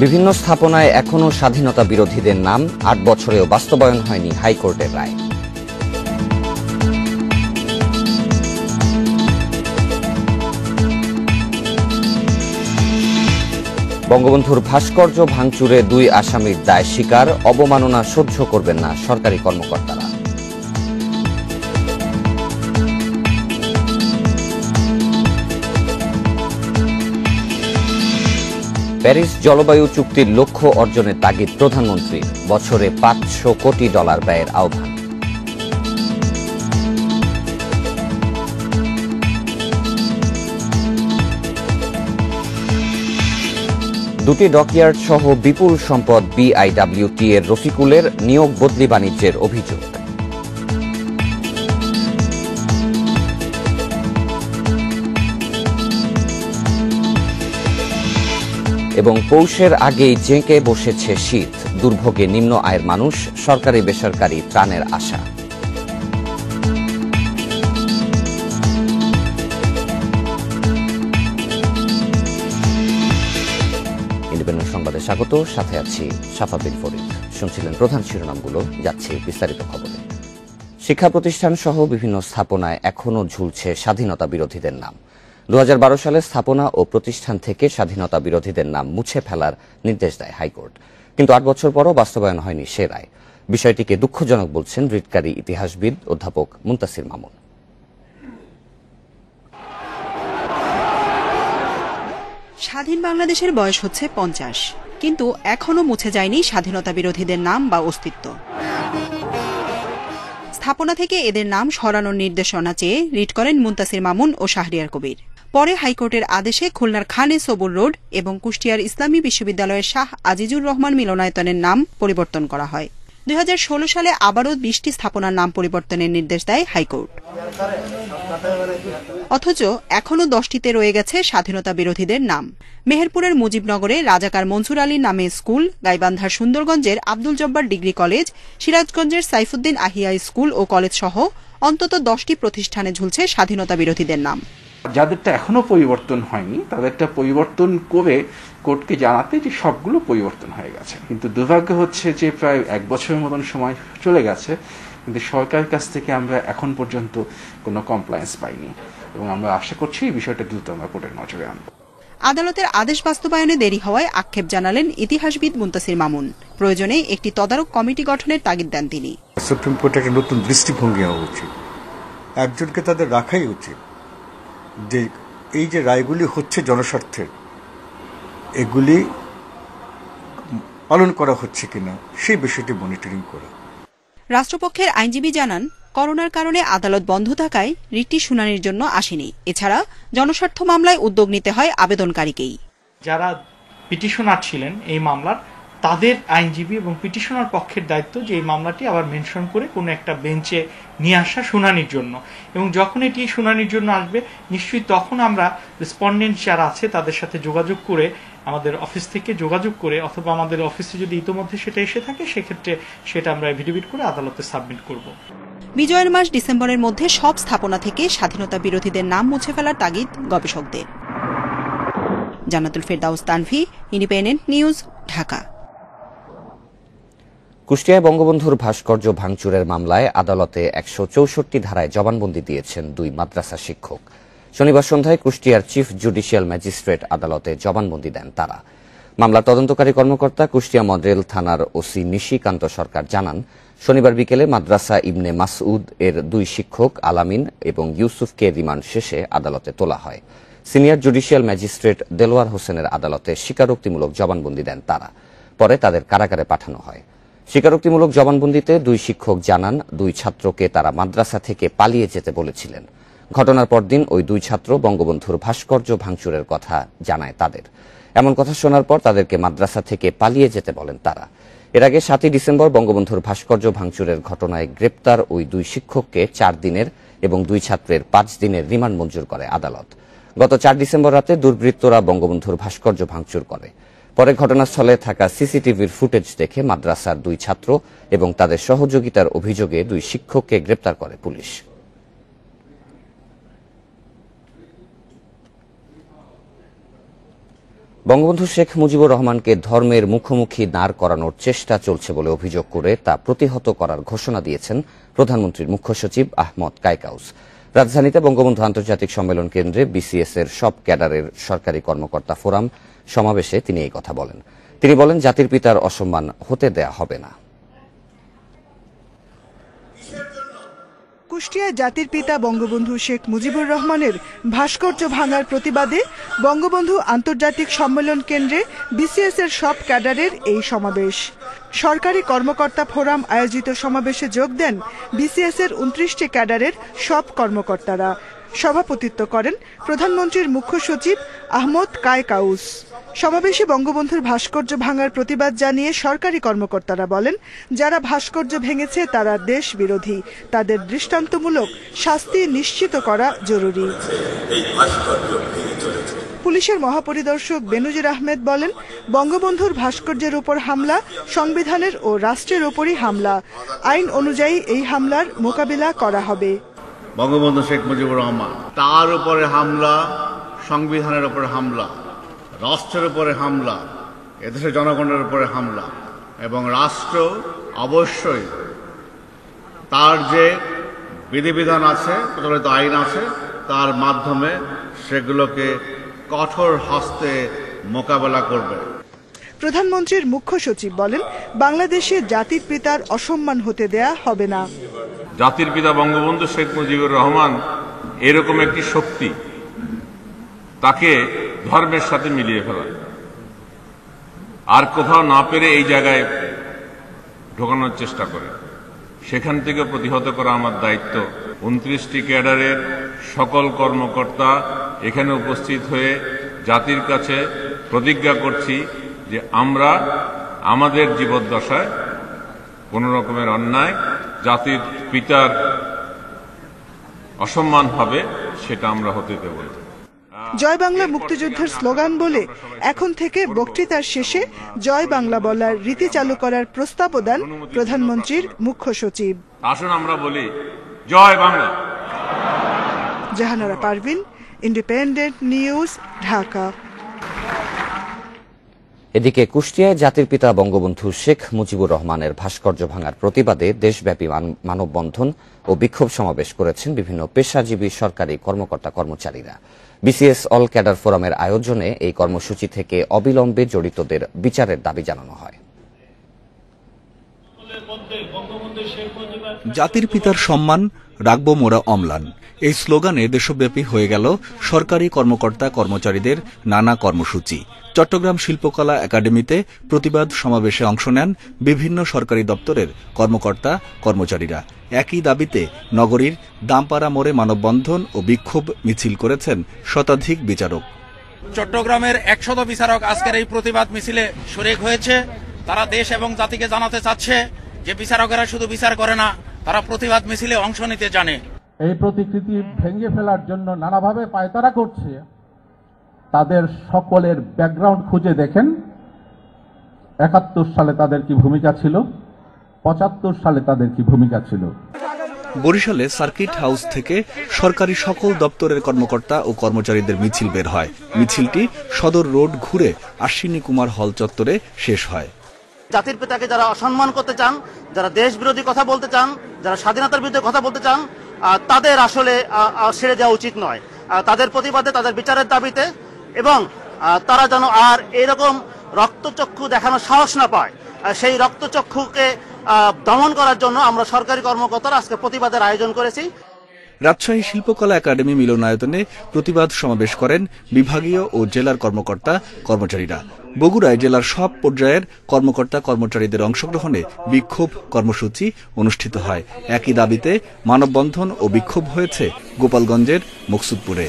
বিভিন্ন স্থাপনায় এখনো স্বাধীনতা বিরোধীদের নাম, ৮ বছরেও বাস্তবায়ন হয়নি হাইকোর্টের রায়। বঙ্গবন্ধুর ভাস্কর্য ভাঙচুরে ২ আসামির দায় স্বীকার, অবমাননা সহ্য করবেন না সরকারি কর্মকর্তারা। প্যারিস জলবায়ু চুক্তির লক্ষ্য অর্জনের তাগিদ প্রধানমন্ত্রীর, বছরে $৫০০ কোটি ব্যয়ের আহ্বান। দুটি ডকইয়ার্ড সহ বিপুল সম্পদ বিআইডব্লিউটি এর রফিকুলের, নিয়োগ বদলি বাণিজ্যের অভিযোগ। এবং পৌষের আগেই জেঁকে বসেছে শীত, দুর্ভোগে নিম্ন আয়ের মানুষ, সরকারি বেসরকারি ত্রাণের আশা। ইন্ডিপেন্ডেন্ট সংবাদে স্বাগত, সাথে আছি শাফাবিন ফরিদ। শুনছিলেন প্রধান শিরোনামগুলো, যাচ্ছে বিস্তারিত খবরে। শিক্ষা প্রতিষ্ঠান সহ বিভিন্ন স্থাপনায় এখনো ঝুলছে স্বাধীনতা বিরোধীদের নাম। ২০১২ সালে স্থাপনা ও প্রতিষ্ঠান থেকে স্বাধীনতা বিরোধীদের নাম মুছে ফেলার নির্দেশ দেয় হাইকোর্ট, কিন্তু ৮ বছর পরও বাস্তবায়ন হয়নি সে রায়। বিষয়টিকে দুঃখজনক বলছেন রিটকারী ইতিহাসবিদ অধ্যাপক মুনতাসির মামুন। স্বাধীন বাংলাদেশের বয়স হচ্ছে ৫০, কিন্তু এখনো মুছে যায়নি স্বাধীনতা বিরোধীদের নাম বা অস্তিত্ব। স্থাপনা থেকে এদের নাম সরানোর নির্দেশনা চেয়ে রিট করেন মুনতাসির মামুন ও শাহরিয়ার কবির। পরে হাইকোর্টের আদেশে খুলনার খানে সবুর রোড এবং কুষ্টিয়ার ইসলামী বিশ্ববিদ্যালয়ের শাহ আজিজুর রহমান মিলনায়তনের নাম পরিবর্তন করা হয়। ২০১৬ সালে আবারও ২০টি স্থাপনার নাম পরিবর্তনের নির্দেশ দেয় হাইকোর্ট। অথচ এখনও ১০টিতে রয়ে গেছে স্বাধীনতা বিরোধীদের নাম। মেহেরপুরের মুজিবনগরে রাজাকার মনসুর আলীর নামে স্কুল, গাইবান্ধার সুন্দরগঞ্জের আব্দুল জব্বার ডিগ্রি কলেজ, সিরাজগঞ্জের সাইফুদ্দিন আহিয়া স্কুল ও কলেজ সহ অন্তত ১০টি প্রতিষ্ঠানে ঝুলছে স্বাধীনতা বিরোধীদের নাম। যাদেরটা এখনো পরিবর্তন হয়নি তাদেরটা পরিবর্তন করে কোর্টকে জানাতে যে সবগুলো পরিবর্তন হয়ে গেছে, কিন্তু দুর্ভাগ্য হচ্ছে যে প্রায় ১ বছরের মতন সময় চলে গেছে, কিন্তু সরকারের কাছ থেকে আমরা এখন পর্যন্ত কোনো কমপ্লায়েন্স পাইনি এবং আমরা আশা করছি এই বিষয়টা দ্রুত আমরা কোর্টের নজরে আনব। আদালতের আদেশ বাস্তবায়নে দেরি হওয়ায় আক্ষেপ জানালেন ইতিহাসবিদ মুনতাসির মামুন। প্রয়োজনে একটি তদারক কমিটি গঠনের তাগিদ দেন তিনি। সুপ্রিম কোর্টে একটা নতুন দৃষ্টিভঙ্গি হওয়া উচিত, একজনকে তাদের রাখাই উচিত যে এই যে রায়গুলি হচ্ছে জনস্বার্থের, এগুলি পালন করা হচ্ছে কিনা সেই বিষয়টি মনিটরিং করা। রাষ্ট্রপক্ষের আইনজীবী জানান, করোনার কারণে আদালত বন্ধ থাকায় রিটটি শুনানির জন্য আসেনি। এছাড়া জনস্বার্থ মামলায় উদ্যোগ নিতে হয় আবেদনকারীকেই। যারা পিটিশনার ছিলেন এই মামলার, তাদের আইনজীবী এবং পিটিশনার পক্ষের দায়িত্ব যে এই মামলাটি আবার মেনশন করে কোনো একটা বেঞ্চে নিয়ে আসা শুনানির জন্য, এবং যখন এটি শুনানির জন্য আসবে নিশ্চয়ই তখন আমরা রেসপন্ডেন্ট যারা আছে তাদের সাথে যোগাযোগ করে, আমাদের অফিস থেকে যোগাযোগ করে, অথবা আমাদের অফিসে যদি ইতোমধ্যে সেটা এসে থাকে সেক্ষেত্রে সেটা আমরা এফিডেভিট করে আদালতে সাবমিট করব। বিজয়ের মাস ডিসেম্বরের মধ্যে সব স্থাপনা থেকে স্বাধীনতা বিরোধীদের নাম মুছে ফেলার তাগিদ গবেষকদের। জান্নাতুল ফেরদাউস তানভি, ইন্ডিপেন্ডেন্ট নিউজ, ঢাকা। কুষ্টিয়ায় বঙ্গবন্ধুর ভাস্কর্য ভাঙচুরের মামলায় আদালতে ১৬৪ ধারায় জবানবন্দি দিয়েছেন ২ মাদ্রাসা শিক্ষক। শনিবার সন্ধ্যায় কুষ্টিয়ার চিফ জুডিশিয়াল ম্যাজিস্ট্রেট আদালতে জবানবন্দি দেন তারা। মামলার তদন্তকারী কর্মকর্তা কুষ্টিয়া মডেল থানার ওসি নিশিকান্ত সরকার জানান, শনিবার বিকেলে মাদ্রাসা ইবনে মাসউদ এর ২ শিক্ষক আলামিন এবং ইউসুফকে রিমান্ড শেষে আদালতে তোলা হয়। সিনিয়র জুডিশিয়াল ম্যাজিস্ট্রেট দেলোয়ার হোসেনের আদালতে স্বীকারোক্তিমূলক জবানবন্দি দেন তারা। পরে তাদের কারাগারে পাঠানো হয়। স্বীকারোক্তিমূলক জবানবন্দিতে ২ শিক্ষক জানান, ২ ছাত্রকে তারা মাদ্রাসা থেকে পালিয়ে যেতে বলেছিলেন। ঘটনার পরদিন ওই ২ ছাত্র বঙ্গবন্ধুর ভাস্কর্য ভাঙচুরের কথা জানায় তাদের। এমন কথা শোনার পর তাদেরকে মাদ্রাসা থেকে পালিয়ে যেতে বলেন তারা। এর আগে ৭ই ডিসেম্বর বঙ্গবন্ধুর ভাস্কর্য ভাঙচুরের ঘটনায় গ্রেপ্তার ওই ২ শিক্ষককে ৪ দিনের এবং ২ ছাত্রের ৫ দিনের রিমান্ড মঞ্জুর করে আদালত। গত ৪ ডিসেম্বর রাতে দুর্বৃত্তরা বঙ্গবন্ধুর ভাস্কর্য ভাঙচুর করে। পরে ঘটনাস্থলে থাকা সিসিটিভির ফুটেজ দেখে মাদ্রাসার ২ ছাত্র এবং তাদের সহযোগিতার অভিযোগে ২ শিক্ষককে গ্রেপ্তার করে পুলিশ। বঙ্গবন্ধু শেখ মুজিবুর রহমানকে ধর্মের মুখোমুখি দাঁড় করানোর চেষ্টা চলছে বলে অভিযোগ করে তা প্রতিহত করার ঘোষণা দিয়েছেন প্রধানমন্ত্রীর মুখ্য সচিব আহমদ কায়কাউস। রাজধানীতে বঙ্গবন্ধু আন্তর্জাতিক সম্মেলন কেন্দ্রে বিসিএস এর সব ক্যাডারের সরকারি কর্মকর্তা ফোরাম সমাবেশে তিনি এই কথা বলেন। তিনি বলেন, জাতির পিতার অসম্মান হতে দেয়া হবে না। কুষ্টিয়ায় জাতির পিতা বঙ্গবন্ধু শেখ মুজিবুর রহমানের ভাস্কর্য ভাঙার প্রতিবাদে বঙ্গবন্ধু আন্তর্জাতিক সম্মেলন কেন্দ্রে বিসিএস এর সব ক্যাডারের এই সমাবেশ। সরকারি কর্মকর্তা ফোরাম আয়োজিত সমাবেশে যোগ দেন বিসিএস এর 29টি ক্যাডারের সব কর্মকর্তারা। সভাপতিত্ব করেন প্রধানমন্ত্রীর মুখ্য সচিব আহমদ কায়কাউস। সমাবেশে বঙ্গবন্ধুর ভাস্কর্য ভাঙার প্রতিবাদ জানিয়ে সরকারি কর্মকর্তারা বলেন, যারা ভাস্কর্য ভেঙেছে তারা দেশ বিরোধী, তাদের দৃষ্টান্তমূলক শাস্তি নিশ্চিত করা জরুরি। পুলিশের মহাপরিদর্শক বেনজির আহমেদ বলেন, বঙ্গবন্ধুর ভাস্কর্যের উপর হামলা সংবিধানের ও রাষ্ট্রের উপরই হামলা। আইন অনুযায়ী এই হামলার মোকাবিলা করা হবে। বঙ্গবন্ধু শেখ মুজিবুর রহমান, তার উপরে হামলা, সংবিধানের উপরে হামলা, রাষ্ট্রের উপরে হামলা, এদেশের জনগণের উপরে হামলা, এবং রাষ্ট্র অবশ্যই তার যে বিধিবিধান আছে, প্রচলিত আইন আছে, তার মাধ্যমে সেগুলোকে কঠোর হস্তে মোকাবেলা করবে। প্রধানমন্ত্রীর মুখ্য সচিব বলেন, বাংলাদেশে জাতির পিতার অসম্মান হতে দেয়া হবে না। জাতির পিতা বঙ্গবন্ধু শেখ মুজিবুর রহমান এরকম একটি শক্তি, তাকে ধর্মের সাথে মিলিয়ে ফেলা, আর কোথাও না পেরে এই জায়গায় ঢোকানোর চেষ্টা করে, সেখান থেকে প্রতিহত করা আমার দায়িত্ব। 29টি ক্যাডারের সকল কর্মকর্তা এখানে উপস্থিত হয়ে জাতির কাছে প্রতিজ্ঞা করছি যে আমরা আমাদের জীবদ্দশায় কোন রকমের অন্যায়, জাতির পিতার অসম্মান হবে, সেটা আমরা হতে দেব না। জয় বাংলা মুক্তিযুদ্ধের স্লোগান বলে এখন থেকে বক্তৃতার শেষে জয় বাংলা বলার রীতি চালু করার প্রস্তাবও দেন প্রধানমন্ত্রীর মুখ্য সচিব। আসুন আমরা বলি জয় বাংলা। Jahanara Parvin, independent news, Dhaka. এদিকে কুষ্টিয়ায় জাতির পিতা বঙ্গবন্ধু শেখ মুজিবুর রহমানের ভাস্কর্য ভাঙার প্রতিবাদে দেশব্যাপী মানববন্ধন ও বিক্ষোভ সমাবেশ করেছেন বিভিন্ন পেশাজীবী সরকারি কর্মকর্তা কর্মচারীরা। বিসিএস অল ক্যাডার ফোরামের আয়োজনে এই কর্মসূচি থেকে অবিলম্বে জড়িতদের বিচারের দাবি জানানো হয়। জাতির পিতার সম্মান রাখবো মোরা অম্লান, এই স্লোগানে দেশব্যাপী হয়ে গেল সরকারি কর্মকর্তা কর্মচারীদের নানা কর্মসূচি। চট্টগ্রাম শিল্পকলা একাডেমিতে প্রতিবাদ সমাবেশে অংশ নেন বিভিন্ন সরকারি দপ্তরের কর্মকর্তা কর্মচারীরা। একই দাবিতে নগরীর দামপাড়া মোড়ে মানববন্ধন ও বিক্ষোভ মিছিল করেছেন শতাধিক বিচারক। চট্টগ্রামের 100 বিচারক আজকের এই প্রতিবাদ মিছিলে শরীক হয়েছে। তারা দেশ এবং জাতিকে জানাতে চাচ্ছে যে বিচারকেরা শুধু বিচার করে না, তারা প্রতিবাদ মিছিলে অংশ নিতে জানে। এই প্রতিকৃতি ভেঙে ফেলার জন্য নানাভাবে পায়তারা করছে, তাদের সকলের ব্যাকগ্রাউন্ড খুঁজে দেখেন। 71 সালে তাদের কি ভূমিকা ছিল, 75 সালে তাদের কি ভূমিকা ছিল। বরিশালে সার্কিট হাউস থেকে সরকারি সকল দপ্তরের কর্মকর্তা ও কর্মচারীদের মিছিল বের হয়। মিছিলটি সদর রোড ঘুরে আশ্বিনী কুমার হল চত্বরে শেষ হয়। জাতির পিতাকে যারা অসম্মান করতে চান, যারা দেশ বিরোধী কথা বলতে চান, যারা স্বাধীনতার বিরুদ্ধে কথা বলতে চান, তাদের আসলে ছেড়ে দেওয়া উচিত নয়। তাদের প্রতিবাদে, তাদের বিচারের দাবিতে, এবং তারা যেন আর এরকম রক্তচক্ষু দেখানোর সাহস না পায়, সেই রক্তচক্ষুকে দমন করার জন্য আমরা সরকারি কর্মকর্তারা আজকে প্রতিবাদের আয়োজন করেছি। রাজশাহী শিল্পকলা একাডেমি মিলনায়তনে প্রতিবাদ সমাবেশ করেন বিভাগীয় ও জেলার কর্মকর্তা কর্মচারীরা। বগুড়ায় জেলার সব পর্যায়ের কর্মকর্তা কর্মচারীদের অংশগ্রহণে বিক্ষোভ কর্মসূচি অনুষ্ঠিত হয়। একই দাবিতে মানববন্ধন ও বিক্ষোভ হয়েছে গোপালগঞ্জের মকসুদপুরে।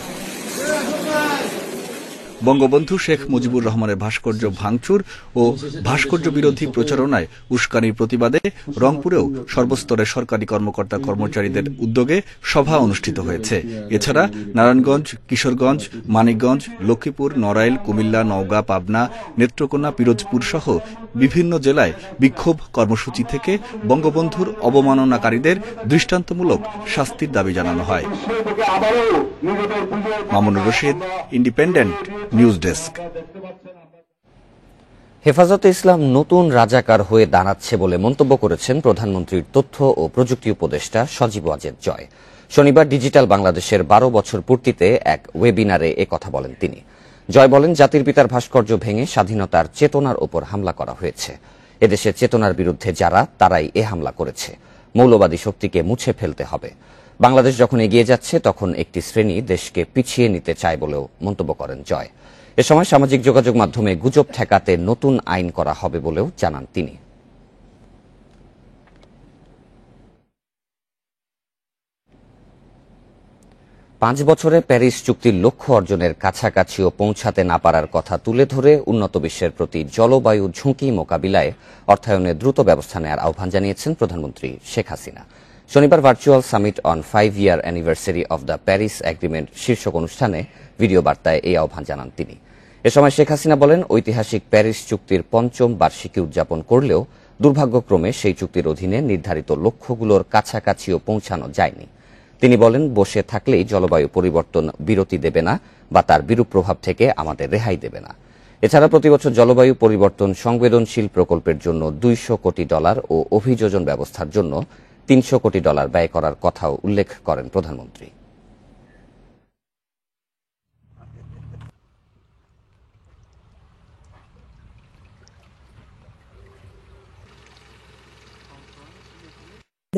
বঙ্গবন্ধু শেখ মুজিবুর রহমানের ভাস্কর্য ভাঙচুর ও ভাস্কর্য বিরোধী প্রচারণায় উস্কানির প্রতিবাদে রংপুরেও সর্বস্তরের সরকারি কর্মকর্তা কর্মচারীদের উদ্যোগে সভা অনুষ্ঠিত হয়েছে। এছাড়া নারায়ণগঞ্জ, কিশোরগঞ্জ, মানিকগঞ্জ, লক্ষ্মীপুর, নড়াইল, কুমিল্লা, নওগাঁ, পাবনা, নেত্রকোনা, পিরোজপুর সহ বিভিন্ন জেলায় বিক্ষোভ কর্মসূচি থেকে বঙ্গবন্ধুর অবমাননাকারীদের দৃষ্টান্তমূলক শাস্তির দাবি জানানো হয়। Mamunur Rashid, independent news desk. হেফাজতে ইসলাম নতুন রাজাকার হয়ে দাঁড়াচ্ছে বলে মন্তব্য করেছেন প্রধানমন্ত্রীর তথ্য ও প্রযুক্তি উপদেষ্টা সজীব ওয়াজেদ জয়। শনিবার ডিজিটাল বাংলাদেশের ১২ বছর পূর্তিতে এক ওয়েবিনারে কথা বলেন তিনি। জয় বলেন, জাতির পিতার ভাস্কর্য ভেঙে স্বাধীনতার চেতনার ওপর হামলা করা হয়েছে। এদেশের চেতনার বিরুদ্ধে যারা, তারাই এ হামলা করেছে। মৌলবাদী শক্তিকে মুছে ফেলতে হবে। বাংলাদেশ যখন এগিয়ে যাচ্ছে, তখন একটি শ্রেণী দেশকে পিছিয়ে নিতে চায় বলেও মন্তব্য করেন জয়। এ সময় সামাজিক যোগাযোগ মাধ্যমে গুজব ঠেকাতে নতুন আইন করা হবে বলেও জানান তিনি। পাঁচ বছরে প্যারিস চুক্তির লক্ষ্য অর্জনের কাছাকাছিও পৌঁছাতে না পারার কথা তুলে ধরে উন্নত বিশ্বের প্রতি জলবায়ু ঝুঁকি মোকাবিলায় অর্থায়নে দ্রুত ব্যবস্থা নেওয়ার আহ্বান জানিয়েছেন প্রধানমন্ত্রী শেখ হাসিনা। শনিবার virtual summit on 5-year anniversary of the Paris agreement শীর্ষক অনুষ্ঠানে ভিডিও বার্তায় এই আহ্বান জানান তিনি। এ সময় শেখ হাসিনা বলেন, ঐতিহাসিক প্যারিস চুক্তির ৫ম বার্ষিকী উদযাপন করলেও দুর্ভাগ্যক্রমে সেই চুক্তির অধীনে নির্ধারিত লক্ষ্যগুলোর কাছাকাছিও পৌঁছানো যায়নি। তিনি বলেন, বসে থাকলেই জলবায়ু পরিবর্তন বিরতি দেবে না বা তার বিরূপ প্রভাব থেকে আমাদের রেহাই দেবে না। এছাড়া প্রতিবছর জলবায়ু পরিবর্তন সংবেদনশীল প্রকল্পের জন্য $200 কোটি ও অভিযোজন ব্যবস্থার জন্য $300 কোটি ব্যয় করার কথাও উল্লেখ করেন প্রধানমন্ত্রী।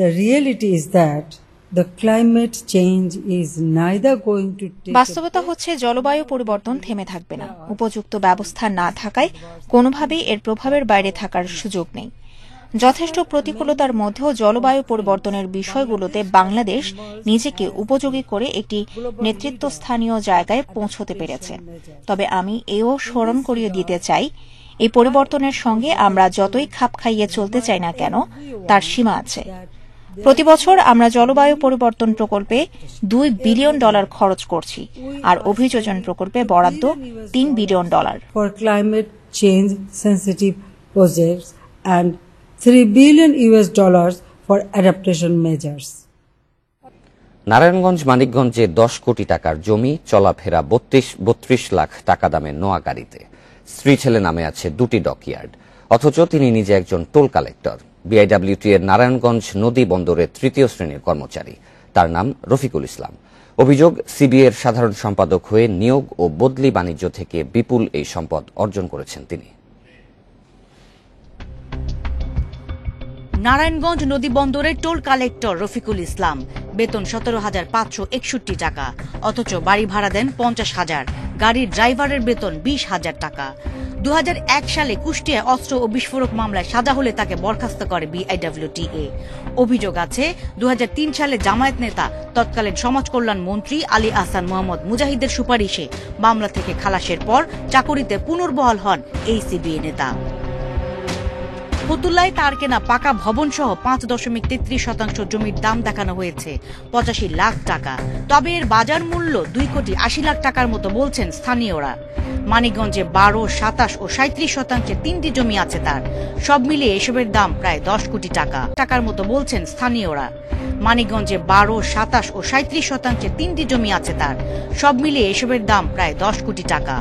The reality is that the climate change is neither going to take বাস্তবতা হচ্ছে জলবায়ু পরিবর্তন থেমে থাকবে না। উপযুক্ত ব্যবস্থা না থাকায় কোনোভাবেই এর প্রভাবের বাইরে থাকার সুযোগ নেই। যথেষ্ট প্রতিকূলতার মধ্যেও জলবায়ু পরিবর্তনের বিষয়গুলোতে বাংলাদেশ নিজেকে উপযোগী করে একটি নেতৃত্বস্থানীয় জায়গায় পৌঁছতে পেরেছে। তবে আমি এও স্মরণ করিয়ে দিতে চাই, এই পরিবর্তনের সঙ্গে আমরা যতই খাপ খাইয়ে চলতে চাই না কেন, তার সীমা আছে। প্রতি বছর আমরা জলবায়ু পরিবর্তন প্রকল্পে $2 বিলিয়ন খরচ করছি, আর অভিযোজন প্রকল্পে বরাদ্দ $3 billion. for climate change sensitive projects and $3 billion for adaptation measures. Narayanganj মানিকগঞ্জে 10 কোটি টাকার জমি, চলাফেরা 32 লাখ টাকা দামের নোয়া গাড়িতে। স্ত্রী ছেলে নামে আছে 2টি ডকইয়ার্ড, অথচ তিনি নিজে একজন টোল কালেক্টর। বিআইডব্লিউটি এর নারায়ণগঞ্জ নদী বন্দরের 3য় শ্রেণীর কর্মচারী। তার নাম রফিকুল ইসলাম। অভিযোগ, সিবিএ এর সাধারণ সম্পাদক হয়ে নিয়োগ ও বদলি বাণিজ্য থেকে বিপুল এই সম্পদ অর্জন করেছেন তিনি। নারায়ণগঞ্জ নদী বন্দরের টোল কালেক্টর রফিকুল ইসলাম, বেতন 17,561 টাকা, অথচ বাড়ি ভাড়া দেন 50,000। গাড়ির ড্রাইভারের বেতন 20,000 টাকা। 2001 সালে কুষ্টিয়ায় অস্ত্র ও বিস্ফোরক মামলায় সাজা হলে তাকে বরখাস্ত করে বিআইডব্লিউটিএ। অভিযোগ আছে 2003 সালে জামায়াত নেতা তৎকালীন সমাজ কল্যাণ মন্ত্রী আলী আহসান মোহাম্মদ মুজাহিদের সুপারিশে মামলা থেকে খালাসের পর চাকুরিতে পুনর্বহাল হন এই সিবিএ নেতা। ফতুল্লায় তার কেনা পাকা ভবন সহ 5.33% জমির দাম দেখানো হয়েছে 85 লাখ টাকা। তবে এর বাজার মূল্য 2 কোটি 80 লাখ টাকার মতো বলছেন স্থানীয়রা। মানিকগঞ্জে 12, 27 ও 37% 3টি জমি আছে তার। সব মিলিয়ে এসবের দাম প্রায় 10 কোটি টাকার মতো বলছেন স্থানীয়রা। মানিকগঞ্জে 12, 27 ও 37% 3টি জমি আছে তার। সব মিলিয়ে এসবের দাম প্রায় 10 কোটি টাকা।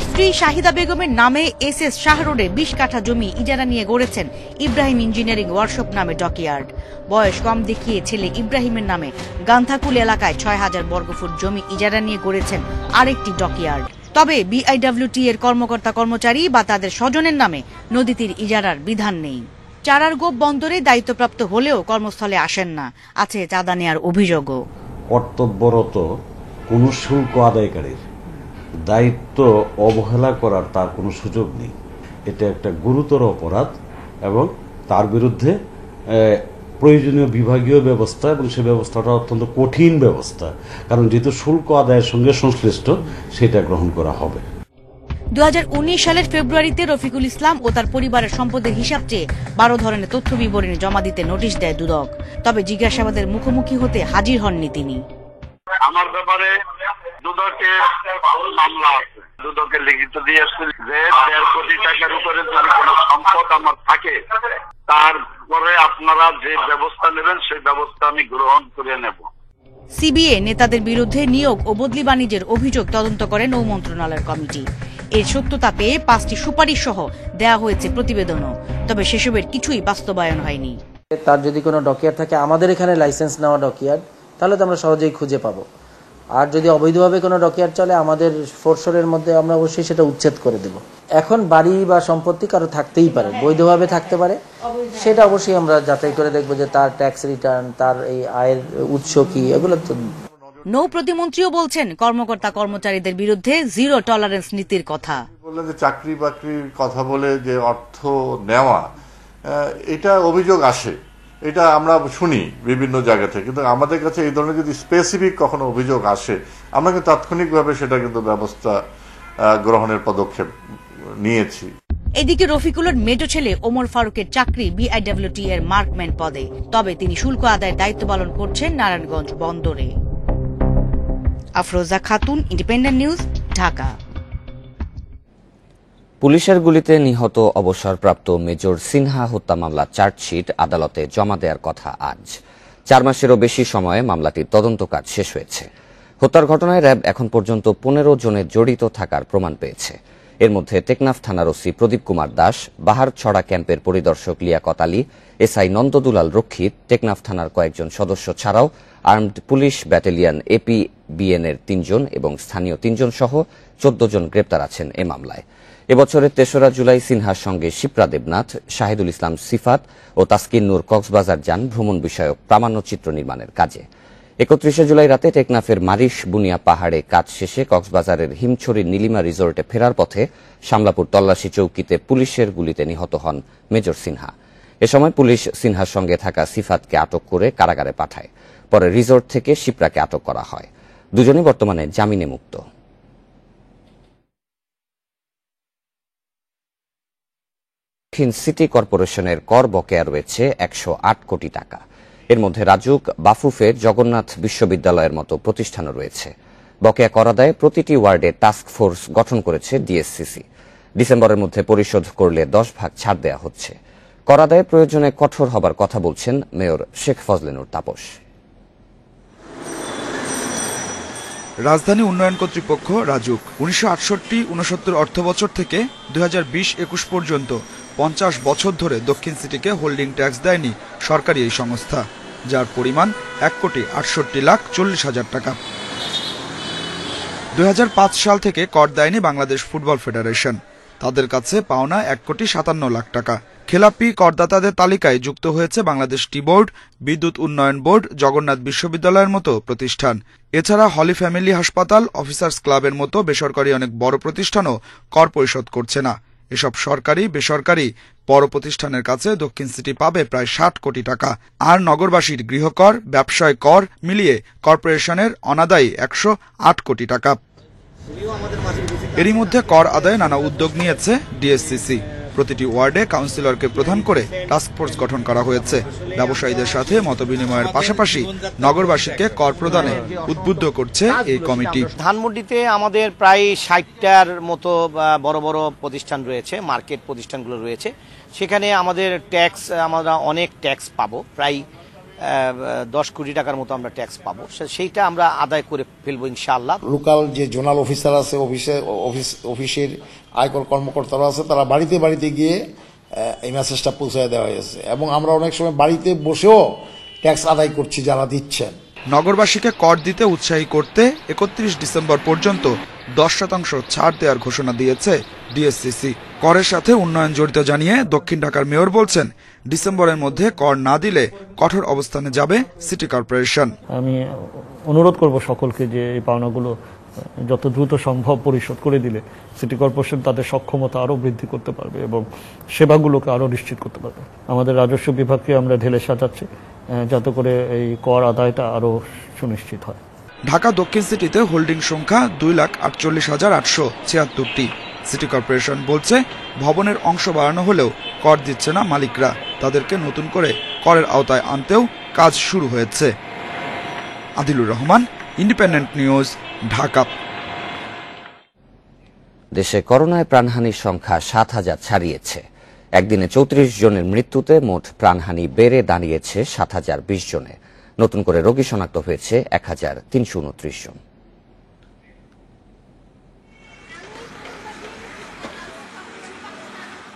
স্ত্রী শাহিদা বেগমের নামে এসএস শাহ রোডে 20 কাঠা জমি ইজারা নিয়ে গড়েছেন ইব্রাহিম ইঞ্জিনিয়ারিং ওয়ার্কশপ নামে ডকইয়ার্ড। বয়স কম দেখিয়ে ছেলে ইব্রাহিমের নামে গান্ধাকুল এলাকায় 6000 বর্গফুট জমি ইজারা নিয়ে গড়েছেন আরেকটি ডকইয়ার্ড। তবে বিআইডব্লিউটি এর কর্মকর্তা কর্মচারী বা তাদের স্বজনের নামে নদীটির ইজারার বিধান নেই। চারারগোপ বন্দরে দায়িত্বপ্রাপ্ত হলেও কর্মস্থলে আসেন না, আছে চাঁদা নেয়ার অভিযোগও। কর্তব্যরত কোন শুল্ক আদায়কারীর দায়িত্ব অবহেলা করার তার কোনো সুযোগ নেই। এটা একটা গুরুতর অপরাধ এবং তার বিরুদ্ধে প্রয়োজনীয় বিভাগীয় ব্যবস্থা, এবং সেই ব্যবস্থাটা অত্যন্ত কঠিন ব্যবস্থা, কারণ যেহেতু শুল্ক আদায়ের সঙ্গে সংশ্লিষ্ট, সেটা গ্রহণ করা হবে। 2019 সালের ফেব্রুয়ারিতে রফিকুল ইসলাম ও তার পরিবারের সম্পদের হিসাব চেয়ে 12 ধরনের তথ্য বিবরণী জমা দিতে নোটিশ দেয় দুদক। তবে জিজ্ঞাসাবাদের মুখোমুখি হতে হাজির হননি তিনি। আমার ব্যাপারে দুদকে মামলা আছে, দুদকে লিখিত দিয়ে আসছে যে 1.5 কোটি টাকার উপরে যদি কোনো সম্পদ আমার থাকে, তারপরে আপনারা যে ব্যবস্থা নেবেন সেই ব্যবস্থা আমি গ্রহণ করে নেব। সিবিএ নেতাদের বিরুদ্ধে নিয়োগ ও বদলি বাণিজ্যের অভিযোগ তদন্ত করে নৌ মন্ত্রণালয়ের কমিটি। এর সত্যতা পেয়ে 5টি সুপারিশ সহ দেয়া হয়েছে প্রতিবেদনও, তবে সেসবের কিছুই বাস্তবায়ন হয়নি। তার যদি কোনো ডকিয়ার্ড থাকে, আমাদের এখানে লাইসেন্স নেওয়া ডকিয়ার্ড, তাহলে তো আমরা সহজেই খুঁজে পাবো। আর যদি অবৈধভাবে কোনো ডকিয়ার্ড চলে, আমাদের ফোরশোরের মধ্যে আমরা অবশ্যই সেটা উচ্ছেদ করে দেব। এখন বাড়ি বা সম্পত্তি কারো থাকতেই পারে, বৈধভাবে থাকতে পারে, সেটা অবশ্যই আমরা যাচাই করে দেখবো যে তার ট্যাক্স রিটার্ন, তার এই আয়ের উৎস কি, এগুলো তো। নৌ প্রতিমন্ত্রীও বলছেন কর্মকর্তা কর্মচারীদের বিরুদ্ধে জিরো টলারেন্স নীতির কথা। বললেন যে চাকরি বাকরির কথা বলে যে অর্থ নেওয়া, এটা অভিযোগ আসে, এটা আমরা শুনি বিভিন্ন জায়গা থেকে, কিন্তু আমাদের কাছে এই ধরনের যদি স্পেসিফিক কখনো অভিযোগ আসে, আমরা কিন্তু তাৎক্ষণিকভাবে সেটা কিন্তু ব্যবস্থা গ্রহণের পদক্ষেপ নিয়েছি। এদিকে রফিকুলের মেজ ছেলে ওমর ফারুকের চাকরি বিআইডব্লিউটি এর মার্কম্যান পদে, তবে তিনি শুল্ক আদায়ের দায়িত্ব পালন করছেন নারায়ণগঞ্জ বন্দরে। Afroza Khatun, independent news, Dhaka. পুলিশের গুলিতে নিহত অবসরপ্রাপ্ত মেজর সিনহা হত্যা মামলার চার্জশিট আদালতে জমা দেওয়ার কথা আজ। 4 মাসেরও বেশি সময়ে মামলাটির তদন্ত কাজ শেষ হয়েছে। হত্যার ঘটনায় র্যাব এখন পর্যন্ত 15 জনের জড়িত থাকার প্রমাণ পেয়েছে। এর মধ্যে টেকনাফ থানার ওসি প্রদীপ কুমার দাস, বাহারছড়া ক্যাম্পের পরিদর্শক লিয়াকত আলী, এসআই নন্দদুলাল রক্ষিত, টেকনাফ থানার কয়েকজন সদস্য ছাড়াও আর্মড পুলিশ ব্যাটালিয়ন APBN এর 3 জন এবং স্থানীয় 3 জন সহ 14 জন গ্রেপ্তার আছেন এ মামলায়। এবছরের 3রা জুলাই সিনহার সঙ্গে শিপ্রা দেবনাথ, শাহিদুল ইসলাম সিফাত ও তাসকিন নূর কক্সবাজার যান ভ্রমণ বিষয়ক প্রামাণ্যচিত্র নির্মাণের কাজে। 31 জুলাই রাতে টেকনাফের মারিশ বুনিয়া পাহাড়ে কাজ শেষে কক্সবাজারের হিমছড়ি নীলিমা রিসোর্টে ফেরার পথে শামলাপুর তল্লাশি চৌকিতে পুলিশের গুলিতে নিহত হন মেজর সিনহা। এ সময় পুলিশ সিনহার সঙ্গে থাকা সিফাতকে আটক করে কারাগারে পাঠায়। পরে রিসোর্ট থেকে শিপ্রাকে আটক করা হয়। দুজনই বর্তমানে জামিনে মুক্ত। দক্ষিণ সিটি কর্পোরেশনের কর বকেয়া রয়েছে 108 কোটি টাকা। এর মধ্যে রাজুক, বাফুফে, জগন্নাথ বিশ্ববিদ্যালয়ের মতো প্রতিষ্ঠানও রয়েছে। বকেয়া কর আদায়ে প্রতিটি ওয়ার্ডে টাস্ক ফোর্স গঠন করেছে ডিএসসিসি। ডিসেম্বরের মধ্যে পরিশোধ করলে 10 ভাগ ছাড় দেওয়া হচ্ছে। কর আদায়ে প্রয়োজনে কঠোর হবার কথা বলছেন মেয়র শেখ ফজলে নূর তাপস। রাজধানী উন্নয়ন কর্তৃপক্ষ রাজুক 1968-69 অর্থবছর থেকে 2020-21 পর্যন্ত 50 বছর ধরে দক্ষিণ সিটিকে হোল্ডিং ট্যাক্স দেয়নি সরকারি এই সংস্থা, যার পরিমাণ 1,68,40,00,000 টাকা। 2005 সাল থেকে কর দেয়নি বাংলাদেশ ফুটবল ফেডারেশন। তাদের কাছে পাওনা 1,57,00,000 টাকা। খেলাপি করদাতাদের তালিকায় যুক্ত হয়েছে বাংলাদেশ টি বোর্ড, বিদ্যুৎ উন্নয়ন বোর্ড, জগন্নাথ বিশ্ববিদ্যালয়ের মতো প্রতিষ্ঠান। এছাড়া হলি ফ্যামিলি হাসপাতাল, অফিসার্স ক্লাবের মতো বেসরকারি অনেক বড় প্রতিষ্ঠানও কর পরিশোধ করছে না। এসব সরকারি বেসরকারি বড় প্রতিষ্ঠানের কাছে দক্ষিণ সিটি পাবে প্রায় 60 কোটি টাকা। আর নগরবাসীর গৃহকর, ব্যবসায় কর মিলিয়ে কর্পোরেশনের অনাদায়ী 108 কোটি টাকা। এরই মধ্যে কর আদায়ে নানা উদ্যোগ নিয়েছে ডিএসসিসি। প্রতিটি ওয়ার্ডে কাউন্সিলরকে প্রধান করে টাস্কফোর্স গঠন করা হয়েছে। ব্যবসায়ীদের সাথে মতবিনিময়ের পাশাপাশি নগরবাসীকে কর প্রদানে উদ্বুদ্ধ করছে এই কমিটি। ধানমন্ডিতে আমাদের প্রায় 60টার মতো বড় বড় প্রতিষ্ঠান রয়েছে, মার্কেট প্রতিষ্ঠানগুলো রয়েছে। সেখানে আমাদের ট্যাক্স, আমরা অনেক ট্যাক্স পাবো, প্রায় 10 কোটি টাকার মতো আমরা ট্যাক্স পাবো। সেইটা আমরা আদায় করে ফেলবো ইনশাআল্লাহ। লোকাল যে জোনাল অফিসার আছে, অফিসের আয়কর কর্মকর্তারা আছে, তারা বাড়িতে বাড়িতে গিয়ে এই মেসেজটা পৌঁছায় দেওয়া হয়েছে এবং আমরা অনেক সময় বাড়িতে বসেও ট্যাক্স আদায় করছি যারা দিচ্ছেন। নগরবাসীকে কর দিতে উৎসাহী করতে 31 ডিসেম্বর পর্যন্ত 10% ছাড় দেওয়ার ঘোষণা দিয়েছে ডিএসসিসি। করের সাথে উন্নয়ন জড়িত জানিয়ে দক্ষিণ ঢাকার মেয়র বলছেন, ডিসেম্বরের মধ্যে কর না দিলে কঠোর অবস্থানে যাবে সিটি কর্পোরেশন। আমি অনুরোধ করব সকলকে যে এই পাওনাগুলো যত দ্রুত সম্ভব পরিশোধ করে দিলে সিটি কর্পোরেশন তাদের সক্ষমতা আরও বৃদ্ধি করতে পারবে এবং সেবাগুলোকে আরও নিশ্চিত করতে পারবে। আমাদের রাজস্ব বিভাগকে আমরা ঢেলে সাজাচ্ছি যাতে করে এই কর আদায়টা আরও সুনিশ্চিত হয়। ঢাকা দক্ষিণ সিটিতে হোল্ডিং সংখ্যা 2,48,876টি। সিটি কর্পোরেশন বলছে, ভবনের অংশ বাড়ানো হলেও কর দিচ্ছে না মালিকরা। তাদেরকে নতুন করে করের আওতায় আনতেও কাজ শুরু হয়েছে। Adilur Rahman, independent news, Dhaka. দেশে করোনায় প্রাণহানির সংখ্যা 7,000 ছাড়িয়েছে। একদিনে 34 জনের মৃত্যুতে মোট প্রাণহানি বেড়ে দাঁড়িয়েছে 7,020 জনে। নতুন করে রোগী শনাক্ত হয়েছে 1,329 জন।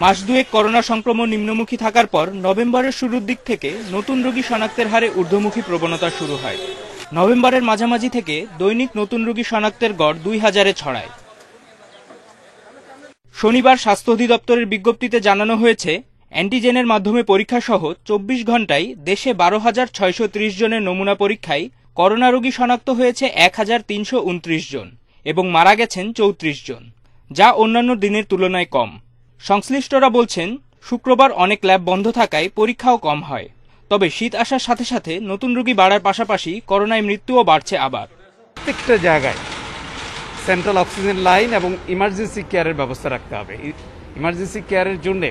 মাস দুয়েক করোনা সংক্রমণ নিম্নমুখী থাকার পর নভেম্বরের শুরুর দিক থেকে নতুন রোগী শনাক্তের হারে ঊর্ধ্বমুখী প্রবণতা শুরু হয়। নভেম্বরের মাঝামাঝি থেকে দৈনিক নতুন রোগী শনাক্তের গড় 2000-এ ছড়ায়। শনিবার স্বাস্থ্য অধিদপ্তরের বিজ্ঞপ্তিতে জানানো হয়েছে, অ্যান্টিজেনের মাধ্যমে পরীক্ষা সহ 24 ঘণ্টায় দেশে 12,630 জনের নমুনা পরীক্ষায় করোনা রোগী শনাক্ত হয়েছে 1,329 জন এবং মারা গেছেন 34 জন, যা অন্যান্য দিনের তুলনায় কম। সংশ্লিষ্টরা বলছেন, শুক্রবার অনেক ল্যাব বন্ধ থাকায় পরীক্ষাও কম হয়। তবে শীত আসার সাথে সাথে নতুন রোগী বাড়ার পাশাপাশি করোনায় মৃত্যুও বাড়ছে আবার। প্রত্যেকটা জায়গায় সেন্ট্রাল অক্সিজেন লাইন এবং ইমার্জেন্সি কেয়ারের ব্যবস্থা রাখতে হবে। ইমার্জেন্সি কেয়ারের জন্য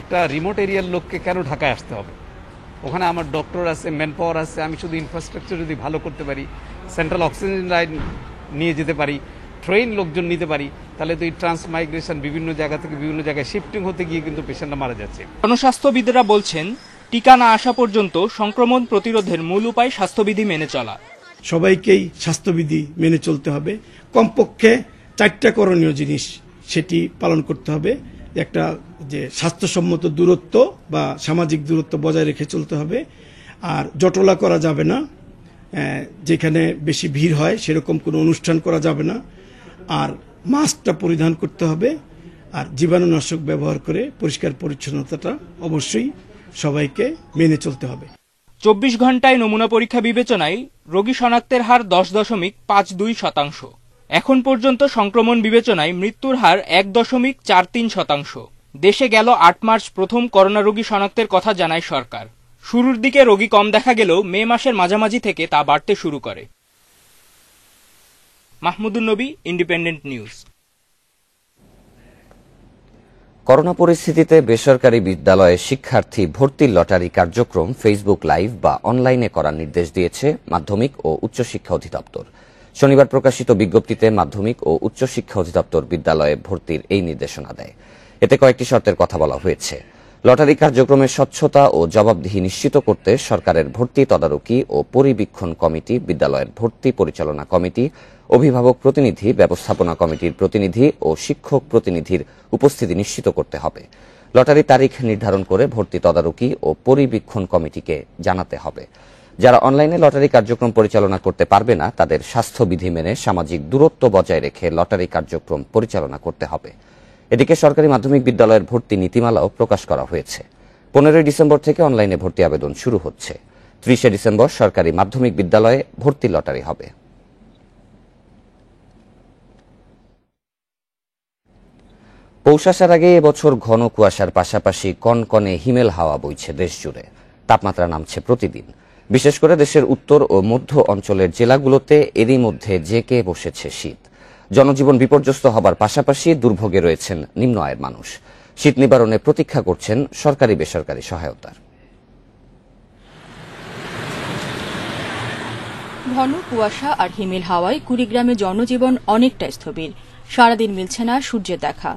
একটা রিমোট এরিয়ার লোককে কেন ঢাকায় আসতে হবে? ওখানে আমার ডক্টর আছে, ম্যান পাওয়ার আছে। আমি শুধু ইনফ্রাস্ট্রাকচার যদি ভালো করতে পারি, সেন্ট্রাল অক্সিজেন লাইন নিয়ে যেতে পারি, ট্রেন লোকজন নিতে পারি, তাহলে তো এই ট্রান্সমাইগ্রেশন বিভিন্ন জায়গা থেকে বিভিন্ন জায়গায় শিফটিং হতে গিয়ে কিন্তু পেশেন্টরা মারা যাচ্ছে। জনস্বাস্থ্যবিদরা বলছেন, টিকা না আসা পর্যন্ত সংক্রমণ প্রতিরোধের মূল উপায় স্বাস্থ্যবিধি মেনে চলা। সবাইকেই স্বাস্থ্যবিধি মেনে চলতে হবে। কমপক্ষে 4টা করণীয় জিনিস সেটি পালন করতে হবে। একটা যে স্বাস্থ্যসম্মত দূরত্ব বা সামাজিক দূরত্ব বজায় রেখে চলতে হবে। আর জটলা করা যাবে না, যেখানে বেশি ভিড় হয় সেরকম কোনো অনুষ্ঠান করা যাবে না। আর মাস্কটা পরিধান করতে হবে। আর জীবাণুনাশক ব্যবহার করে পরিষ্কার পরিচ্ছন্নতাটা অবশ্যই সবাইকে মেনে চলতে হবে। 24 ঘণ্টায় নমুনা পরীক্ষা বিবেচনায় রোগী শনাক্তের হার 10.52%। এখন পর্যন্ত সংক্রমণ বিবেচনায় মৃত্যুর হার 1.43%। দেশে গেল 8 মার্চ প্রথম করোনা রোগী শনাক্তের কথা জানায় সরকার। শুরুর দিকে রোগী কম দেখা গেলেও মে মাসের মাঝামাঝি থেকে তা বাড়তে শুরু করে। মাহমুদুন নবী, ইন্ডিপেন্ডেন্ট নিউজ। করোনা পরিস্থিতিতে বেসরকারি বিদ্যালয়ে শিক্ষার্থী ভর্তির লটারি কার্যক্রম ফেসবুক লাইভ বা অনলাইনে করার নির্দেশ দিয়েছে মাধ্যমিক ও উচ্চশিক্ষা অধিদপ্তর। শনিবার প্রকাশিত বিজ্ঞপ্তিতে মাধ্যমিক ও উচ্চশিক্ষা অধিদপ্তর বিদ্যালয়ে ভর্তির এই নির্দেশনা দেয়। এতে কয়েকটি শর্তের কথা বলা হয়েছে। লটারি কার্যক্রমের স্বচ্ছতা ও জবাবদিহি নিশ্চিত করতে সরকারের ভর্তি তদারকি ও পরিবীক্ষণ কমিটি, বিদ্যালয়ের ভর্তি পরিচালনা কমিটি, অভিভাবক প্রতিনিধি, ব্যবস্থাপনা কমিটির প্রতিনিধি ও শিক্ষক প্রতিনিধির উপস্থিতি নিশ্চিত করতে হবে। লটারি তারিখ নির্ধারণ করে ভর্তি তদারকি ও পরিবীক্ষণ কমিটিকে জানাতে হবে। যারা অনলাইনে লটারি কার্যক্রম পরিচালনা করতে পারবে না, তাদের স্বাস্থ্যবিধি মেনে সামাজিক দূরত্ব বজায় রেখে লটারি কার্যক্রম পরিচালনা করতে হবে। এদিকে সরকারি মাধ্যমিক বিদ্যালয়ের ভর্তি নীতিমালাও প্রকাশ করা হয়েছে। 15 ডিসেম্বর থেকে অনলাইনে ভর্তি আবেদন শুরু হচ্ছে। 30 ডিসেম্বর সরকারি মাধ্যমিক বিদ্যালয়ে ভর্তি লটারি হবে। পৌষ আসার আগে এবছর ঘন কুয়াশার পাশাপাশি কনকনে হিমেল হাওয়া বইছে দেশ জুড়ে। তাপমাত্রা নামছে প্রতিদিন। বিশেষ করে দেশের উত্তর ও মধ্য অঞ্চলের জেলাগুলোতে এরই মধ্যে জেঁকে বসেছে শীত। জনজীবন বিপর্যস্ত হবার পাশাপাশি দুর্ভোগে রয়েছেন নিম্ন আয়ের মানুষ। শীত নিবারণে প্রতীক্ষা করছেন সরকারি বেসরকারি সহায়তার। ঘন কুয়াশা আর হিমেল হাওয়ায় কুড়িগ্রামে জনজীবন অনেকটা স্থবির। সারাদিন মিলছে না সূর্যের দেখা।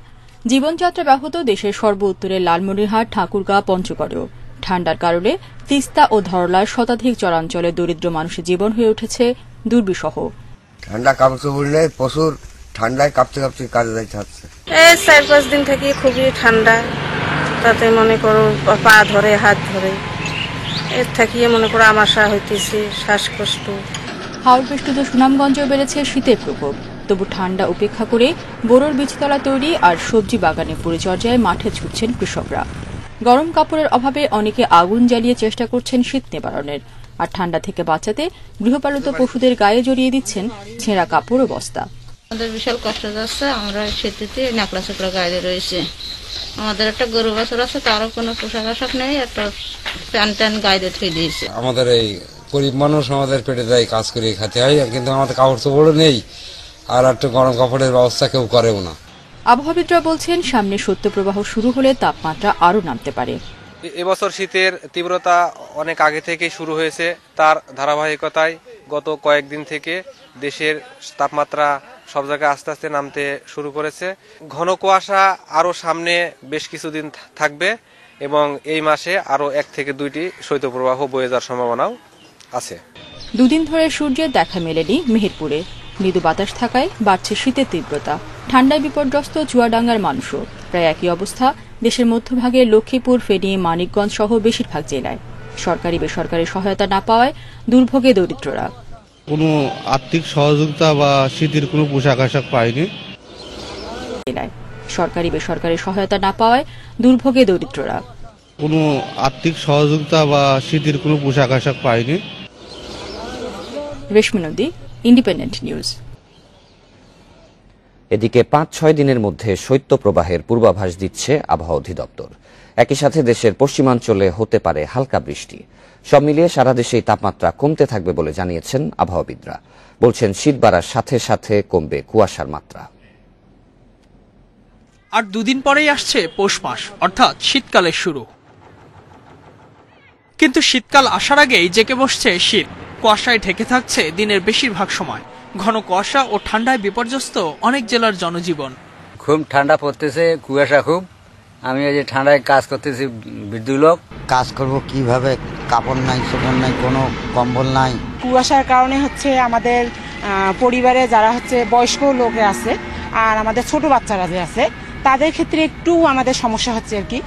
জীবনযাত্রা ব্যাহত দেশের সর্ব উত্তরের লালমনিরহাট, ঠাকুরগাঁ, পঞ্চগড়েও। ঠান্ডার কারণে তিস্তা ও ধরলার শতাধিক চরাঞ্চলে দরিদ্র মানুষের জীবন হয়ে উঠেছে দুর্বিষহ। ঠান্ডা কাপড় চোপড় নেই, প্রচুর ঠান্ডায় কাঁপতে কাঁপতে কাজে যাইতে হচ্ছে। এই 4-5 দিন থেকে খুবই ঠান্ডা, তাতে মনে করো পা ধরে, হাত ধরে, এর থাকিয়ে মনে করো আমাশা হইতেছে, শ্বাসকষ্ট। হাওড় বেষ্টিত সুনামগঞ্জেও বেড়েছে শীতের প্রকোপ। তবু ঠান্ডা উপেক্ষা করে বোরোর বীজতলা তৈরি আর সবজি বাগানে পরিচর্যায় মাঠে ছুটছেন কৃষকরা। গরম কাপড়ের অভাবে অনেকে আগুন জ্বালিয়ে চেষ্টা করছেন শীত নিবারণের। আর ঠান্ডা থেকে বাঁচাতে গৃহপালিত পশুদের গায়ে জড়িয়ে দিচ্ছেন ছেঁড়া কাপড় ও বস্তা। আমাদের বিশাল কষ্ট যাচ্ছে, আমরা শীতে নাকড়া চোকড়া গায়ে রয়েছে। আমাদের একটা গরু বাছুর আছে, তারও কোনো পোশাক আশাক নেই, একটা প্যান্ট ট্যান গায়ে ধুয়ে দিয়েছে। আমাদের এই গরিব মানুষ, আমাদের পেটে দেয় কাজ করে খেতে হয়, কিন্তু আমাদের কাপড় চোপড়ও নেই, আর একটা গরম কাপড়ের ব্যবস্থা কেউ করেও না। আবহাওয়াবিদরা বলছেন, সামনে শৈত্যপ্রবাহ শুরু হলে তাপমাত্রা আরও নামতে পারে। এবছর শীতের তীব্রতা অনেক আগে থেকে শুরু হয়েছে। তার ধারাবাহিকতায় গত কয়েকদিন থেকে দেশের তাপমাত্রা সব জায়গায় আস্তে আস্তে নামতে শুরু করেছে। ঘন কুয়াশা আরও সামনে বেশ কিছুদিন থাকবে এবং এই মাসে আরও 1 থেকে 2টি শৈত্যপ্রবাহ বয়ে যাওয়ার সম্ভাবনাও আছে। দুদিন ধরে সূর্যের দেখা মেলেনি মেহেরপুরে। মৃদু বাতাস থাকায় বাড়ছে শীতের তীব্রতা। ঠান্ডায় বিপর্যস্ত চুয়াডাঙ্গার মানুষও। প্রায় একই অবস্থা দেশের মধ্যভাগে লক্ষ্মীপুর, ফেনী, মানিকগঞ্জ সহ বেশিরভাগ জেলায়। সরকারি বেসরকারি সহায়তা না পাওয়ায় দুর্ভোগে দরিদ্ররা। কোনো আর্থিক সহযোগিতা বা শীতের কোনো পোশাক আশাক পায়নি। সরকারি বেসরকারি সহায়তা না পাওয়ায় দুর্ভোগে দরিদ্ররা। কোনো আর্থিক সহযোগিতা বা শীতের কোনো পোশাক আশাক পায়নি। রেশমি নদী, ইন্ডিপেন্ডেন্ট নিউজ। এদিকে ৫-৬ দিনের মধ্যে শৈত্যপ্রবাহের পূর্বাভাস দিচ্ছে আবহাওয়া অধিদপ্তর। একই সাথে দেশের পশ্চিমাঞ্চলে হতে পারে হালকা বৃষ্টি। সব মিলিয়ে সারা দেশেই তাপমাত্রা কমতে থাকবে বলে জানিয়েছেন আবহাওয়াবিদরা। বলছেন শীত বাড়ার সাথে সাথে কমবে কুয়াশার মাত্রা। আর দুদিন পরেই আসছে পৌষ মাস, অর্থাৎ শীতকালের শুরু। কিন্তু শীতকাল আসার আগেই জেঁকে বসছে শীত। কুয়াশায় ঢেকে থাকছে দিনের বেশিরভাগ সময়। ঘন কুয়াশা ও ঠান্ডায় বিপর্যস্ত অনেক জেলার জনজীবন। খুব ঠান্ডা পড়তেছে, কুয়াশা খুব। আমি এই যে ঠান্ডায় কাজ করতেছি, বিদ্যুৎ লোক। কাজ করব কিভাবে? কাপড় নাই, চোপড় নাই, কোনো কম্বল নাই। কুয়াশার কারণে হচ্ছে আমাদের পরিবারে যারা হচ্ছে বয়স্ক লোক আছে আর আমাদের ছোট বাচ্চারা যে আছে তাদের ক্ষেত্রে একটু আমাদের সমস্যা হচ্ছে আর কি।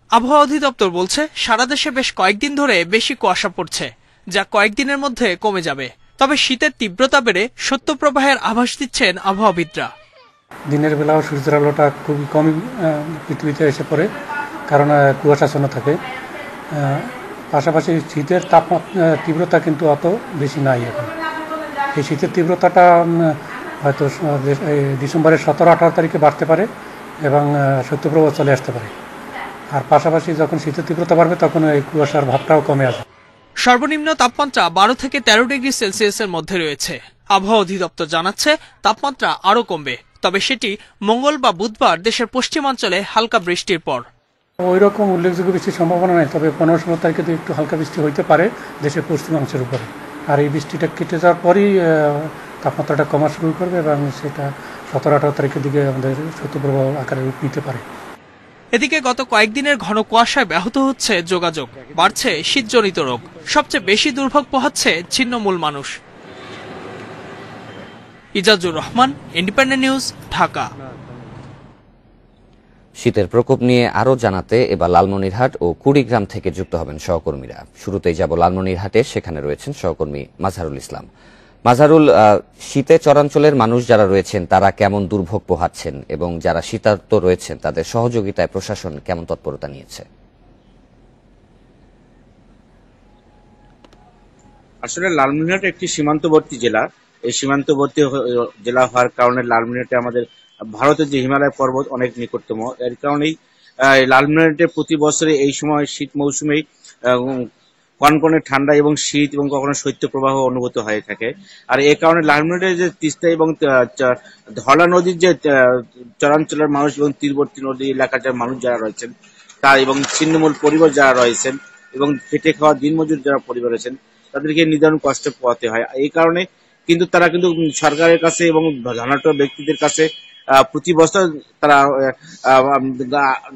আবহাওয়া অধিদপ্তর বলছে সারা দেশে বেশ কয়েকদিন ধরে বেশি কুয়াশা পড়ছে, যা কয়েকদিনের মধ্যে কমে যাবে। তবে শীতের তীব্রতা বেড়ে শৈত্যপ্রবাহের আভাস দিচ্ছেন আবহাওয়াবিদরা। দিনের বেলাও সূর্যের আলোটা খুবই কমই পৃথিবীতে এসে পড়ে, কারণ কুয়াশাচ্ছন্ন থাকে। পাশাপাশি শীতের তীব্রতা কিন্তু অত বেশি নাই এখন। এই শীতের তীব্রতাটা হয়তো ডিসেম্বরের 17-18 তারিখে বাড়তে পারে এবং শৈত্যপ্রবাহ চলে আসতে পারে। আর পাশাপাশি যখন শীতের তীব্রতা বাড়বে তখন এই কুয়াশার ভাবটাও কমে আসবে। সর্বনিম্ন তাপমাত্রা 12 থেকে 13 ডিগ্রি সেলসিয়াসের মধ্যে রয়েছে। আবহাওয়া অধিদপ্তর জানাচ্ছে তাপমাত্রা আরও কমবে, তবে সেটি মঙ্গল বা বুধবার দেশের পশ্চিমাঞ্চলে হালকা বৃষ্টির পর। ওই রকম উল্লেখযোগ্য বৃষ্টির সম্ভাবনা নেই, তবে 15-16 তারিখে তো একটু হালকা বৃষ্টি হইতে পারে দেশের পশ্চিমাংশের উপরে। আর এই বৃষ্টিটা কেটে যাওয়ার পরই তাপমাত্রাটা কমা শুরু করবে এবং সেটা 17-18 তারিখের দিকে আমাদের শৈত্যপ্রবাহ আকারে রূপ নিতে পারে। এদিকে গত কয়েকদিনের ঘন কুয়াশায় ব্যাহত হচ্ছে যোগাযোগ, বাড়ছে শীতজনিত রোগ। সবচেয়ে বেশি দুর্ভোগ পোহাচ্ছে ছিন্নমূল মানুষ। Ijazur Rahman, independent news, Dhaka. শীতের প্রকোপ নিয়ে আরও জানাতে এবার লালমনিরহাট ও কুড়িগ্রাম থেকে যুক্ত হবেন সহকর্মীরা। শুরুতেই যাব লালমনিরহাটে, সেখানে রয়েছেন সহকর্মী মাজহারুল ইসলাম। মাজহারুল, শীতে চরাঞ্চলের মানুষ যারা রয়েছেন তারা কেমন দুর্ভোগ পোহাচ্ছেন এবং যারা শীতার্ত রয়েছেন তাদের সহযোগিতায় প্রশাসন কেমন তৎপরতা নিয়েছে? আসলে লালমনিরহাট একটি সীমান্তবর্তী জেলা। এই সীমান্তবর্তী জেলা হওয়ার কারণে লালমনিরহাটে আমাদের ভারতের যে হিমালয় পর্বত অনেক নিকটতম। এর কারণেই লালমনিরহাটে প্রতি বছরে এই সময় শীত মৌসুমেই কনকনে ঠান্ডা এবং শীত এবং কখনো শৈত্যপ্রবাহ অনুভূত হয়ে থাকে। আর এই কারণে লালমনিরহাটে যে তিস্তা এবং ধলা নদীর যে চরাঞ্চলের মানুষ এবং তীরবর্তী নদী এলাকার যে মানুষ যারা রয়েছেন তা এবং ছিন্নমূল পরিবার যারা রয়েছেন এবং খেটে খাওয়া দিনমজুর যারা পরিবার রয়েছেন তাদেরকে নিদারুণ কষ্ট পোহাতে হয়। এই কারণে কিন্তু তারা কিন্তু সরকারের কাছে এবং ধনাঢ্য ব্যক্তিদের কাছে প্রতি বছর তারা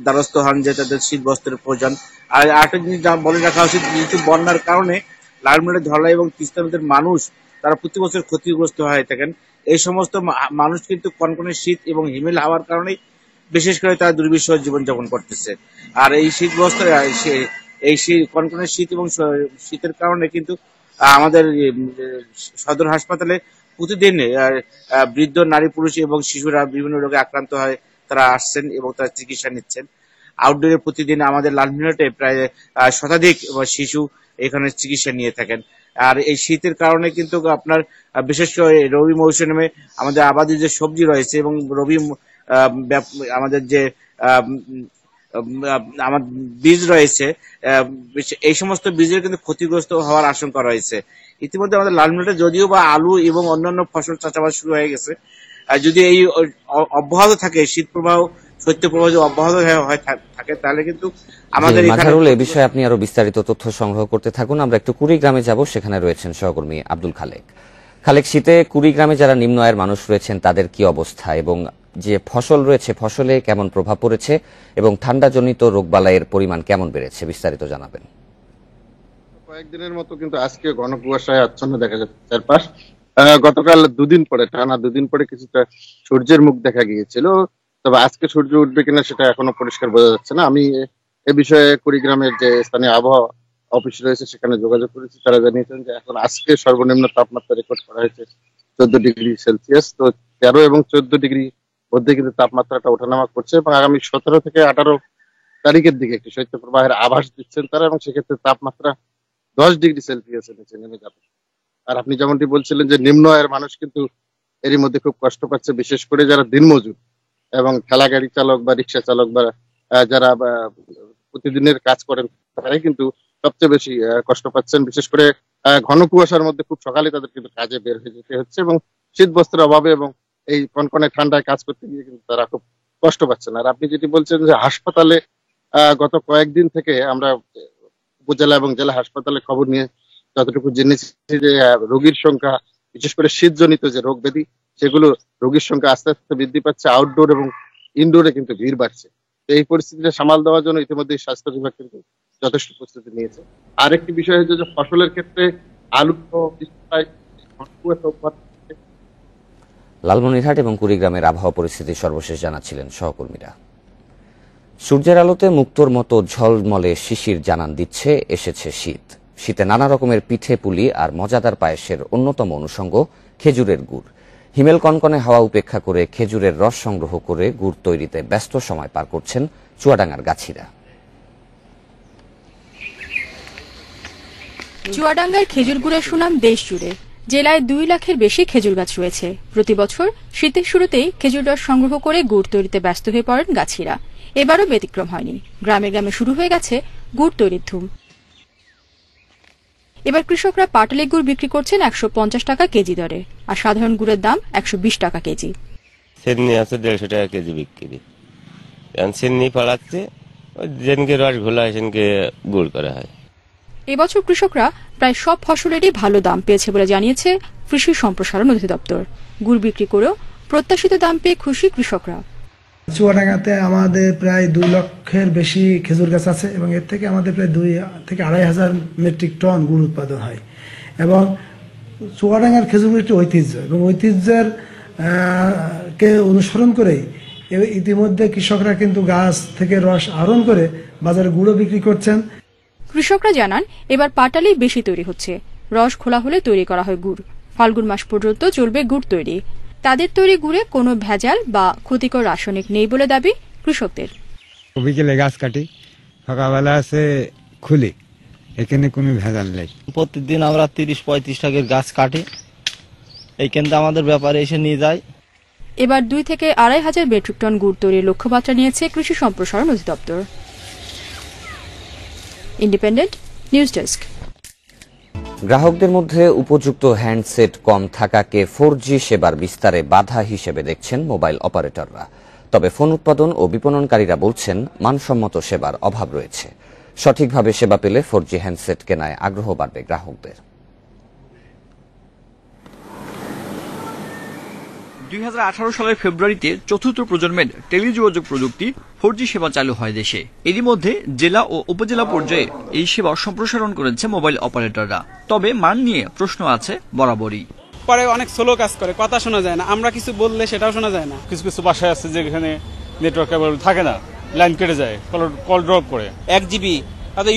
দ্বারস্থ হন যে তাদের শীত বস্ত্রের প্রয়োজন। আর আরেকটা জিনিস বলে রাখা উচিত, যেহেতু বন্যার কারণে লালমনিরহাট, ধলাই এবং তিস্তা নদীর মানুষ তারা প্রতি বছর ক্ষতিগ্রস্ত হয়ে থাকেন। এই সমস্ত মানুষ কিন্তু কনকনে শীত এবং হিমেল হাওয়ার কারণে বিশেষ করে তারা দুর্বিষহ জীবনযাপন করতেছে। আর এই শীত এই কনকনে শীত এবং শীতের কারণে কিন্তু আমাদের সদর হাসপাতালে প্রতিদিন বৃদ্ধ নারী, পুরুষ এবং শিশুরা বিভিন্ন রোগে আক্রান্ত হয় তারা আসছেন এবং তারা চিকিৎসা নিচ্ছেন। আউটডোরে প্রতিদিন আমাদের লালমনিরহাটে প্রায় শতাধিক শিশু এখানে চিকিৎসা নিয়ে থাকেন। আর এই শীতের কারণে কিন্তু আপনার বিশেষ করে রবি মৌসুমে আমাদের আবাদি যে সবজি রয়েছে এবং রবি আমাদের যে আমার বীজ রয়েছে এই সমস্ত বীজের কিন্তু ক্ষতিগ্রস্ত হওয়ার আশঙ্কা রয়েছে। ইতিমধ্যে আমাদের লালমনিরহাটে যদিও বা আলু এবং অন্যান্য ফসল চাষাবাদ শুরু হয়ে গেছে, যদি এই অব্যাহত থাকে শীত প্রবাহ, শৈত্যপ্রবাহ যদি অব্যাহত থাকে তাহলে কিন্তু আমাদের মাজহারুল, এই বিষয়ে আপনি আরো বিস্তারিত তথ্য সংগ্রহ করতে থাকুন। আমরা একটু কুড়িগ্রামে যাব, সেখানে রয়েছেন সহকর্মী আব্দুল খালেক। খালেক, শীতে কুড়িগ্রামে যারা নিম্ন আয়ের মানুষ রয়েছেন তাদের কি অবস্থা এবং যে ফসল রয়েছে ফসলে কেমন প্রভাব পড়েছে এবং ঠান্ডাজনিত রোগবালাইয়ের পরিমাণ কেমন বেড়েছে, বিস্তারিত জানাবেন। কয়েকদিনের মতো কিন্তু আজকে ঘন কুয়াশায় আচ্ছন্ন দেখা যাচ্ছে চারপাশ। গতকাল দুদিন পরে, টানা দুদিন পরে কিছুটা সূর্যের মুখ দেখা গিয়েছিল। তবে আজকে সূর্য উঠবে কিনা সেটা এখনো পরিষ্কার বোঝা যাচ্ছে না। আমি এ বিষয়ে কুড়িগ্রামের যে স্থানীয় আবহাওয়া অফিস রয়েছে সেখানে যোগাযোগ করেছি, তারা জানিয়েছেন যে এখন আজকে সর্বনিম্ন তাপমাত্রা রেকর্ড করা হয়েছে 14 ডিগ্রি সেলসিয়াস। তো 13 এবং 14 ডিগ্রি মধ্যে কিন্তু তাপমাত্রাটা ওঠানামা করছে এবং আগামী 17 থেকে 18 তারিখের দিকে একটি শৈত্যপ্রবাহের আভাস দিচ্ছেন তারা, এবং সেক্ষেত্রে তাপমাত্রা 10 ডিগ্রি সেলসিয়াসের নিচে নেমে যাবে। আর আপনি যেমনটি বলছিলেন যে নিম্ন আয়ের মানুষ কিন্তু এরই মধ্যে খুব কষ্ট পাচ্ছে, বিশেষ করে যারা দিনমজুর এবং ঠেলা গাড়ি চালক বা রিক্সা চালক বা যারা প্রতিদিনের কাজ করেন তারাই কিন্তু সবচেয়ে বেশি কষ্ট পাচ্ছেন। বিশেষ করে ঘন কুয়াশার মধ্যে খুব সকালে তাদের কিন্তু কাজে বের হয়ে যেতে হচ্ছে এবং শীত বস্ত্রের অভাবে এবং এই কনকনে ঠান্ডায় কাজ করতে গিয়ে কিন্তু তারা খুব কষ্ট পাচ্ছেন। আর আপনি যেটি বলছেন যে হাসপাতালে গত কয়েকদিন থেকে আমরা উপজেলা এবং জেলা হাসপাতালে খবর নিয়ে যতটুকু জেনেছি যে রোগীর সংখ্যা, বিশেষ করে শীতজনিত যে রোগ ব্যাধি সেগুলো রোগীর সংখ্যা আস্তে আস্তে বৃদ্ধি পাচ্ছে। আউটডোর এবং ইনডোরে কিন্তু ভিড় বাড়ছে। তো এই পরিস্থিতিটা সামাল দেওয়ার জন্য ইতিমধ্যে স্বাস্থ্য বিভাগ কিন্তু যথেষ্ট প্রস্তুতি নিয়েছে। আরেকটি বিষয় হচ্ছে যে ফসলের ক্ষেত্রে আলু লালমনিরহাট এবং কুড়িগ্রামের আবহাওয়া পরিস্থিতি সর্বশেষ জানাচ্ছিলেন সহকর্মীরা। সূর্যের আলোতে মুক্তোর মতো ঝলমলে শিশির জানান দিচ্ছে এসেছে শীত। শীতে নানা রকমের পিঠে পুলি আর মজাদার পায়েসের অন্যতম অনুষঙ্গ খেজুরের গুড়। হিমেল কনকনে হাওয়া উপেক্ষা করে খেজুরের রস সংগ্রহ করে গুড় তৈরিতে ব্যস্ত সময় পার করছেন চুয়াডাঙ্গার গাছিরা। চুয়াডাঙ্গার খেজুর গুড়ের সুনাম দেশ জুড়ে। জেলায় 2 লাখের বেশি খেজুর গাছ রয়েছে। প্রতি বছর শীতের শুরুতেই খেজুর রস সংগ্রহ করে গুড় তৈরিতে ব্যস্ত হয়ে পড়েন গাছিরা। এবারও ব্যতিক্রম হয়নি। গ্রামে গ্রামে শুরু হয়ে গেছে গুড় তৈরির ধুম। এবার কৃষকরা পাটালি গুড় বিক্রি করছেন 150 টাকা কেজি দরে, আর সাধারণ গুড়ের দাম 120 টাকা কেজি। সেননি আছে 150 টাকা কেজি বিক্রি। সেননি ফলাচ্ছে, যেনকে রস ঘোলা হয় সেনকে গুড় করা হয়। এবছর কৃষকরা প্রায় সব ফসলেরই ভালো দাম পেয়েছে বলে জানিয়েছে কৃষি সম্প্রসারণ অধিদপ্তর। গুড় বিক্রি করেও প্রত্যাশিত দাম পেয়ে খুশি কৃষকরা। চুয়াডাঙ্গাতে আমাদের প্রায় 2 লক্ষের বেশি খেজুর গাছ আছে এবং এর থেকে আমাদের প্রায় 2 থেকে 2,500 মেট্রিক টন গুড় উৎপাদন হয়। এবং চুয়াডাঙ্গার খেজুর একটি ঐতিহ্য এবং ঐতিহ্যের কে অনুসরণ করেই ইতিমধ্যে কৃষকরা কিন্তু গাছ থেকে রস আহরণ করে বাজারে গুড়ও বিক্রি করছেন। কৃষকরা জানান এবার পাটালি বেশি তৈরি হচ্ছে। রস খোলা হলে তৈরি করা হয় গুড়। ফাল্গুন মাস পর্যন্ত চলবে গুড় তৈরি। তাদের তৈরি গুড়ে কোনো ভেজাল বা ক্ষতিকর রাসায়নিক নেই বলে দাবি কৃষকদের। বিকেলে গাছ কাটি, সকালবেলা আছে খুলি, এখানে কোনো ভেজাল নেই। প্রতিদিন আমরা 30-35 টাকার গাছ কাটি, এইখান থেকে আমাদের ব্যাপারে এসে নিয়ে যায়। এবার 2 থেকে 2,500 মেট্রিক টন গুড় তৈরির লক্ষ্যমাত্রা নিয়েছে কৃষি সম্প্রসারণ অধিদপ্তর। Independent news desk. গ্রাহকদের মধ্যে উপযুক্ত হ্যান্ডসেট কম থাকাকে 4G সেবার বিস্তারে বাধা হিসেবে দেখছেন মোবাইল অপারেটররা। তবে ফোন উৎপাদন ও বিপণনকারীরা বলছেন মানসম্মত সেবার অভাব রয়েছে। সঠিকভাবে সেবা পেলে 4G হ্যান্ডসেট কেনায় আগ্রহ বাড়বে গ্রাহকদের। 2018 সালের ফেব্রুয়ারিতে চতুর্থ প্রজন্মের টেলিযোগাযোগ প্রযুক্তি 4G সেবা চালু হয় দেশে। এরই মধ্যে জেলা ও উপজেলা পর্যায়ে এই সেবা সম্প্রসারণ করেছে মোবাইল অপারেটররা। তবে মান নিয়ে প্রশ্ন আছে বরাবরই। পরে অনেক স্লো কাজ করে, কথা শোনা যায় না, আমরা কিছু বললে সেটাও শোনা যায় না। কিছু কিছু বাসায় আছে যেখানে নেটওয়ার্ক থাকে না, লাইন কেটে যায়, কল ড্রপ করে। 1 GB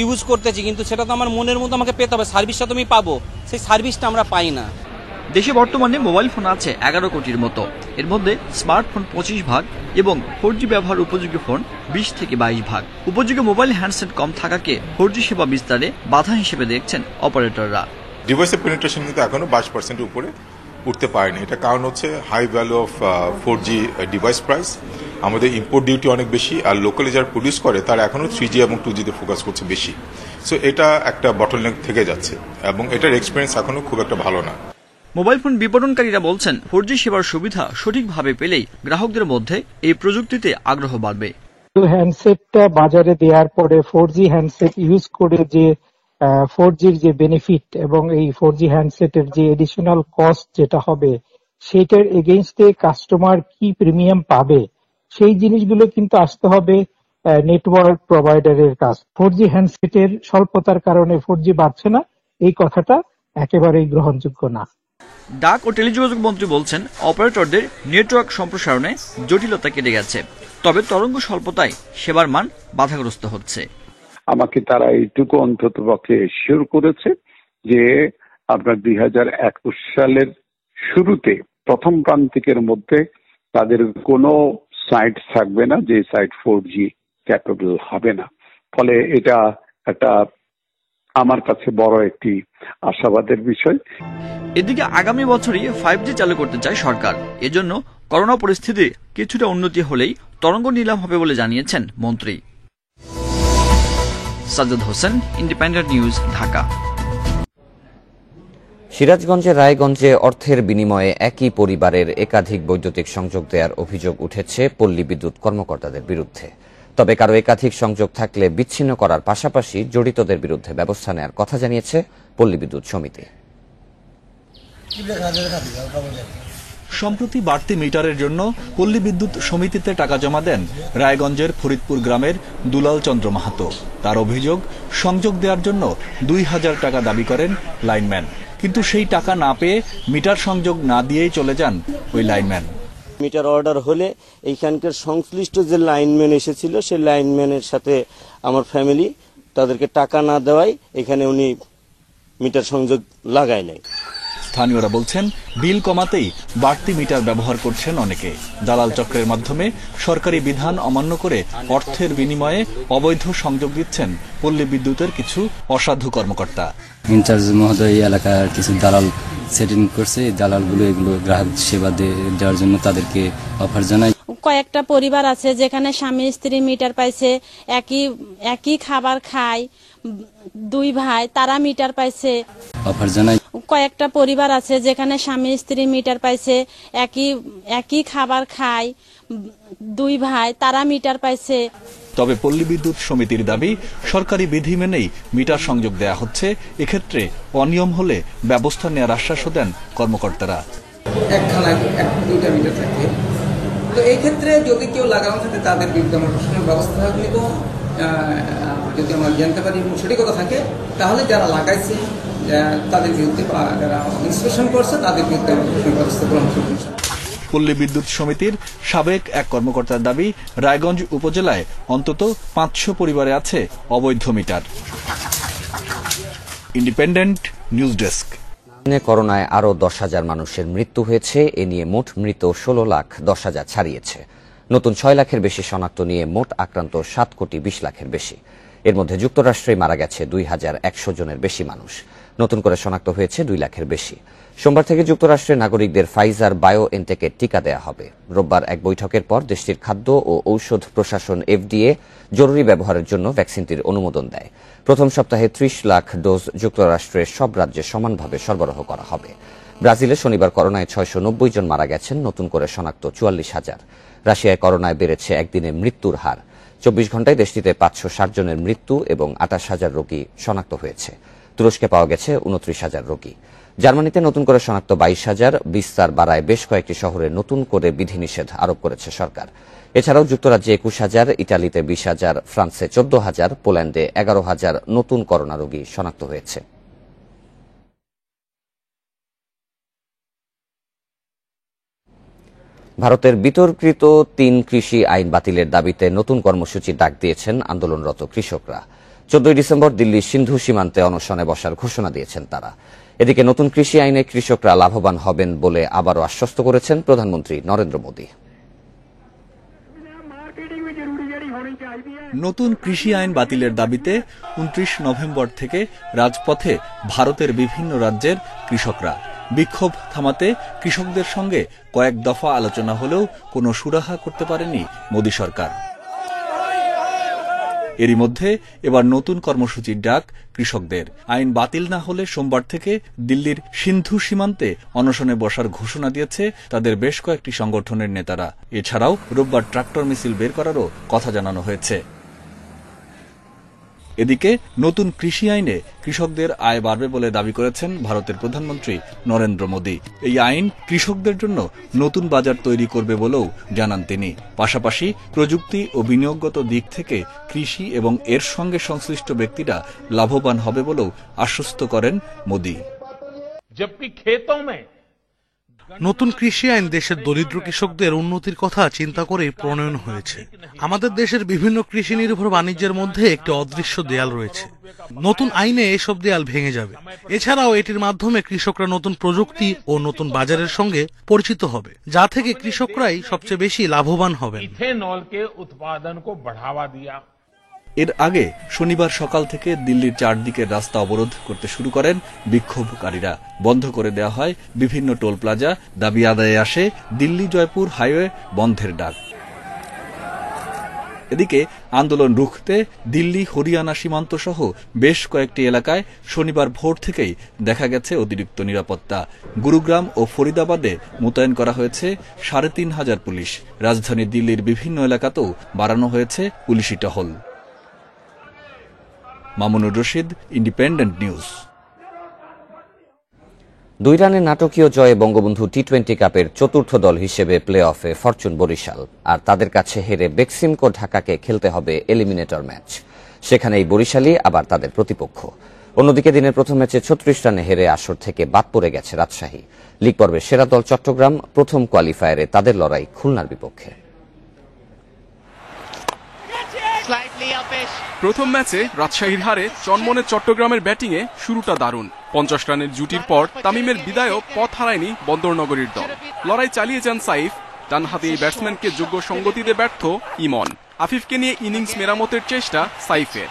ইউজ করতেছি, কিন্তু সেটা তো আমার মনের মতো আমাকে পেতে হবে, সার্ভিসটা তো আমি পাবো, সেই সার্ভিসটা আমরা পাই না। দেশে বর্তমানে মোবাইল ফোন আছে 11 কোটির মতো। এর মধ্যে স্মার্টফোন 25 ভাগ এবং 4G ব্যবহার উপযোগী ফোন 20 থেকে 22 ভাগ। উপযোগী মোবাইল হ্যান্ডসেট কম থাকাকে 4G সেবা বিস্তারে বাধা হিসেবে দেখছেন অপারেটররা। ডিভাইসের পেনিট্রেশন কিন্তু এখনো 22% উপরে উঠতে পারেনি। এটা কারণ হচ্ছে high value of 4G device price. আমাদের ইম্পোর্ট ডিউটি অনেক বেশি, আর লোকালি যারা প্রডিউস করে তারা এখনো 3G এবং 2G তে ফোকাস করছে বেশি। সো এটা একটা বটলনেক থেকে যাচ্ছে এবং এটার এক্সপিরিয়েন্স এখনো খুব একটা ভালো না। মোবাইল ফোন বিপণনকারীরা বলছেন 4G সেবার সুবিধা সঠিকভাবে পেলেই গ্রাহকদের মধ্যে এই প্রযুক্তিতে আগ্রহ বাড়বে। হ্যান্ডসেটটা বাজারে দেওয়ার পরে 4G হ্যান্ডসেট ইউজ করে যে 4Gর যে বেনিফিট এবং এই 4G হ্যান্ডসেটের যে এডিশনাল কস্ট যেটা হবে সেটার এগেইনস্টে কাস্টমার কি প্রিমিয়াম পাবে, সেই জিনিসগুলো কিন্তু আসতে হবে নেটওয়ার্ক প্রোভাইডারের কাছ। 4G হ্যান্ডসেটের স্বল্পতার কারণে 4G বাড়ছে না, এই কথাটা একেবারেই গ্রহণযোগ্য না। ডাক ও টেলিযোগাযোগ মন্ত্রী বলছেন, অপারেটরদের নেটওয়ার্ক সম্প্রসারণে জটিলতা কেটে গেছে, তবে তরঙ্গ স্বল্পতায় সেবার মান বাধাগ্রস্ত হচ্ছে। আমাকে তারা এইটুকু অন্তত পক্ষে শিওর করেছে যে আপনার 2021 সালের শুরুতে প্রথম প্রান্তিকের মধ্যে তাদের কোনো সাইট থাকবে না যে সাইট 4G ক্যাপেবল হবে না। ফলে এটা একটা আমার কাছে বড় একটি আশাবাদের বিষয়। এদিকে আগামী বছরই 5G চালু করতে চায় সরকার। এজন্য করোনা পরিস্থিতি কিছুটা উন্নতি হলেই তরঙ্গ নিলাম হবে বলে জানিয়েছেন মন্ত্রী। Sajjad Hossain, independent news, Dhaka. সিরাজগঞ্জের রায়গঞ্জে অর্থের বিনিময়ে একই পরিবারের একাধিক বৈদ্যুতিক সংযোগ দেওয়ার অভিযোগ উঠেছে পল্লী বিদ্যুৎ কর্মকর্তাদের বিরুদ্ধে। তবে কারো একাধিক সংযোগ থাকলে বিচ্ছিন্ন করার পাশাপাশি জড়িতদের বিরুদ্ধে ব্যবস্থা নেওয়ার কথা জানিয়েছে পল্লী বিদ্যুৎ সমিতি। সম্প্রতি বাড়তি মিটারের জন্য পল্লী বিদ্যুৎ সমিতিতে টাকা জমা দেন রায়গঞ্জের ফরিদপুর গ্রামের দুলাল চন্দ্র মাহাতো। তার অভিযোগ, সংযোগ দেওয়ার জন্য 2000 টাকা দাবি করেন লাইনম্যান, কিন্তু সেই টাকা না পেয়ে মিটার সংযোগ না দিয়েই চলে যান ওই লাইনম্যান। মিটার অর্ডার হলে এইখানকার সংশ্লিষ্ট যে লাইনম্যান এসেছিল সেই লাইনম্যানের সাথে আমার ফ্যামিলি তাদেরকে টাকা না দেওয়ায় এখানে উনি মিটার সংযোগ লাগায় নাই। স্থানীয়রা বলছেন, বিল কমাতেই বাড়তি মিটার ব্যবহার করছেন অনেকে। দালাল চক্রের মাধ্যমে সরকারি বিধান অমান্য করে অর্থের বিনিময়ে অবৈধ সংযোগ দিচ্ছেন পল্লী বিদ্যুতের কিছু অসাধু কর্মকর্তা। ইনচার্জ মহোদয় এই এলাকার কিছু দালাল সেটিং করছে, এই দালালগুলো এগুলো গ্রাহক সেবা দেওয়ার জন্য তাদেরকে অফার জানায়। কয়েকটা পরিবার আছে যেখানে স্বামী স্ত্রী মিটার পাইছে, একই খাবার খায়, 2 ভাই তারা মিটার পাইছে অফার জানায়। কয়েকটা পরিবার আছে যেখানে স্বামী স্ত্রী মিটার পাইছে, একই খাবার খায়, 2 ভাই তারা মিটার পাইছে। তবে পল্লী বিদ্যুৎ সমিতির দাবি, সরকারি বিধি মেনেই মিটার সংযোগ দেয়া হচ্ছে। এক্ষেত্রে অনিয়ম হলে ব্যবস্থা নেওয়ার আশ্বাসও দেন কর্মকর্তারা। একখানা 1-2টা মিটার থাকে, তো এই ক্ষেত্রে যদি কেউ লাগানো থাকে তাদের বিরুদ্ধে আমরা প্রশাসনিক ব্যবস্থা নিব। যদি আমরা জানতে পারি এবং সঠিকতা থাকে তাহলে যারা লাগাইছে তাদের বিরুদ্ধে বা যারা ইনস্পেকশন করছে তাদের বিরুদ্ধে প্রশাসনিক ব্যবস্থা গ্রহণ করব। পল্লী বিদ্যুৎ সমিতির সাবেক এক কর্মকর্তার দাবি, রায়গঞ্জ উপজেলায় অন্তত 500 পরিবারে আছে অবৈধ মিটার। Independent news desk. করোনায় আরও 10,000 মানুষের মৃত্যু হয়েছে। এ নিয়ে মোট মৃত 16,10,000 ছাড়িয়েছে। নতুন 6 লাখের বেশি শনাক্ত নিয়ে মোট আক্রান্ত 7,20,00,000 বেশি। এর মধ্যে যুক্তরাষ্ট্রেই মারা গেছে 2,100 জনের বেশি মানুষ। নতুন করে শনাক্ত হয়েছে 2 লাখের বেশি। সোমবার থেকে যুক্তরাষ্ট্রের নাগরিকদের ফাইজার বায়োএনটেকের টিকা দেয়া হবে। রোববার এক বৈঠকের পর দেশটির খাদ্য ও ঔষধ প্রশাসন FDA জরুরি ব্যবহারের জন্য ভ্যাকসিনটির অনুমোদন দেয়। প্রথম সপ্তাহে 30 লাখ ডোজ যুক্তরাষ্ট্রের সব রাজ্যে সমানভাবে সরবরাহ করা হবে। ব্রাজিলে শনিবার করোনায় 690 জন মারা গেছেন, নতুন করে শনাক্ত 44,000। রাশিয়ায় করোনায় বেড়েছে একদিনে মৃত্যুর হার। 24 ঘন্টায় দেশটিতে 560 জনের মৃত্যু এবং 28,000 রোগী শনাক্ত হয়েছে। তুরস্কে পাওয়া গেছে 29,000 রোগী। জার্মানিতে নতুন করে শনাক্ত 22,000। বিস্তার বাড়ায় বেশ কয়েকটি শহরে নতুন করে বিধিনিষেধ আরোপ করেছে সরকার। এছাড়াও যুক্তরাজ্যে 21,000, ইটালিতে 20,000, ফ্রান্সে 14,000, পোল্যান্ডে 11,000 নতুন করোনা রোগী শনাক্ত হয়েছে। ভারতের বিতর্কিত 3 কৃষি আইন বাতিলের দাবিতে নতুন কর্মসূচি ডাক দিয়েছেন আন্দোলনরত কৃষকরা। 14 ডিসেম্বর দিল্লির সিন্ধু সীমান্তে অনশনে বসার ঘোষণা দিয়েছেন তারা। এদিকে নতুন কৃষি আইনে কৃষকরা লাভবান হবেন বলে আবারও আশ্বস্ত করেছেন প্রধানমন্ত্রী নরেন্দ্র মোদী। নতুন কৃষি আইন বাতিলের দাবিতে 29 নভেম্বর থেকে রাজপথে ভারতের বিভিন্ন রাজ্যের কৃষকরা। বিক্ষোভ থামাতে কৃষকদের সঙ্গে কয়েক দফা আলোচনা হলেও কোনো সুরাহা করতে পারেনি মোদী সরকার। এরই মধ্যে এবার নতুন কর্মসূচির ডাক কৃষকদের। আইন বাতিল না হলে সোমবার থেকে দিল্লির সিন্ধু সীমান্তে অনশনে বসার ঘোষণা দিয়েছে তাদের বেশ কয়েকটি সংগঠনের নেতারা। এছাড়াও রোববার ট্রাক্টর মিছিল বের করারও কথা জানানো হয়েছে। এদিকে নতুন কৃষি আইনে কৃষকদের আয় বাড়বে বলে দাবি করেছেন ভারতের প্রধানমন্ত্রী নরেন্দ্র মোদী। এই আইন কৃষকদের জন্য নতুন বাজার তৈরি করবে বলেও জানান তিনি। পাশাপাশি প্রযুক্তি ও বিনিয়োগগত দিক থেকে কৃষি এবং এর সঙ্গে সংশ্লিষ্ট ব্যক্তিরা লাভবান হবে বলেও আশ্বস্ত করেন মোদী। जबकि खेतों में নতুন কৃষি আইন দেশের দরিদ্র কৃষকদের উন্নতির কথা চিন্তা করেই প্রণয়ন হয়েছে। আমাদের দেশের বিভিন্ন কৃষি নির্ভর বাণিজ্যের মধ্যে একটি অদৃশ্য দেয়াল রয়েছে। নতুন আইনে এসব দেয়াল ভেঙে যাবে। এছাড়াও এটির মাধ্যমে কৃষকরা নতুন প্রযুক্তি ও নতুন বাজারের সঙ্গে পরিচিত হবে, যা থেকে কৃষকরাই সবচেয়ে বেশি লাভবান হবেন। এর আগে শনিবার সকাল থেকে দিল্লির চারদিকের রাস্তা অবরোধ করতে শুরু করেন বিক্ষোভকারীরা। বন্ধ করে দেওয়া হয় বিভিন্ন টোল প্লাজা। দাবি আদায়ে আসে দিল্লি জয়পুর হাইওয়ে বন্ধের ডাক। এদিকে আন্দোলন রুখতে দিল্লি হরিয়ানা সীমান্ত সহ বেশ কয়েকটি এলাকায় শনিবার ভোর থেকেই দেখা গেছে অতিরিক্ত নিরাপত্তা। গুরুগ্রাম ও ফরিদাবাদে মোতায়েন করা হয়েছে ৩৫০০ পুলিশ। রাজধানী দিল্লির বিভিন্ন এলাকাতেও বাড়ানো হয়েছে পুলিশি টহল। Mamunur Rashid, independent news. 2 রানের নাটকীয় জয়ে বঙ্গবন্ধু টি-20 কাপের চতুর্থ দল হিসেবে প্লে অফে ফরচুন বরিশাল। আর তাদের কাছে হেরে বেক্সিমকো ঢাকাকে খেলতে হবে এলিমিনেটর ম্যাচ। সেখানেই বরিশালই আবার তাদের প্রতিপক্ষ। অন্যদিকে দিনের প্রথম ম্যাচে 36 রানে হেরে আসর থেকে বাদ পড়ে গেছে রাজশাহী। লীগ পর্বের সেরা দল চট্টগ্রাম। প্রথম কোয়ালিফায়ারে তাদের লড়াই খুলনার বিপক্ষে। প্রথম ম্যাচে রাজশাহীর হারে চনমনে চট্টগ্রামের ব্যাটিংয়ে শুরুটা দারুণ। 50 রানের জুটির পর তামিমের বিদায়ও পথ হারায়নি বন্দরনগরীর দল। লড়াই চালিয়ে যান সাইফ। ডানহাতি এই ব্যাটসম্যানকে যোগ্য সঙ্গতিতে ব্যর্থ ইমন। আফিফকে নিয়ে ইনিংস মেরামতের চেষ্টা সাইফের।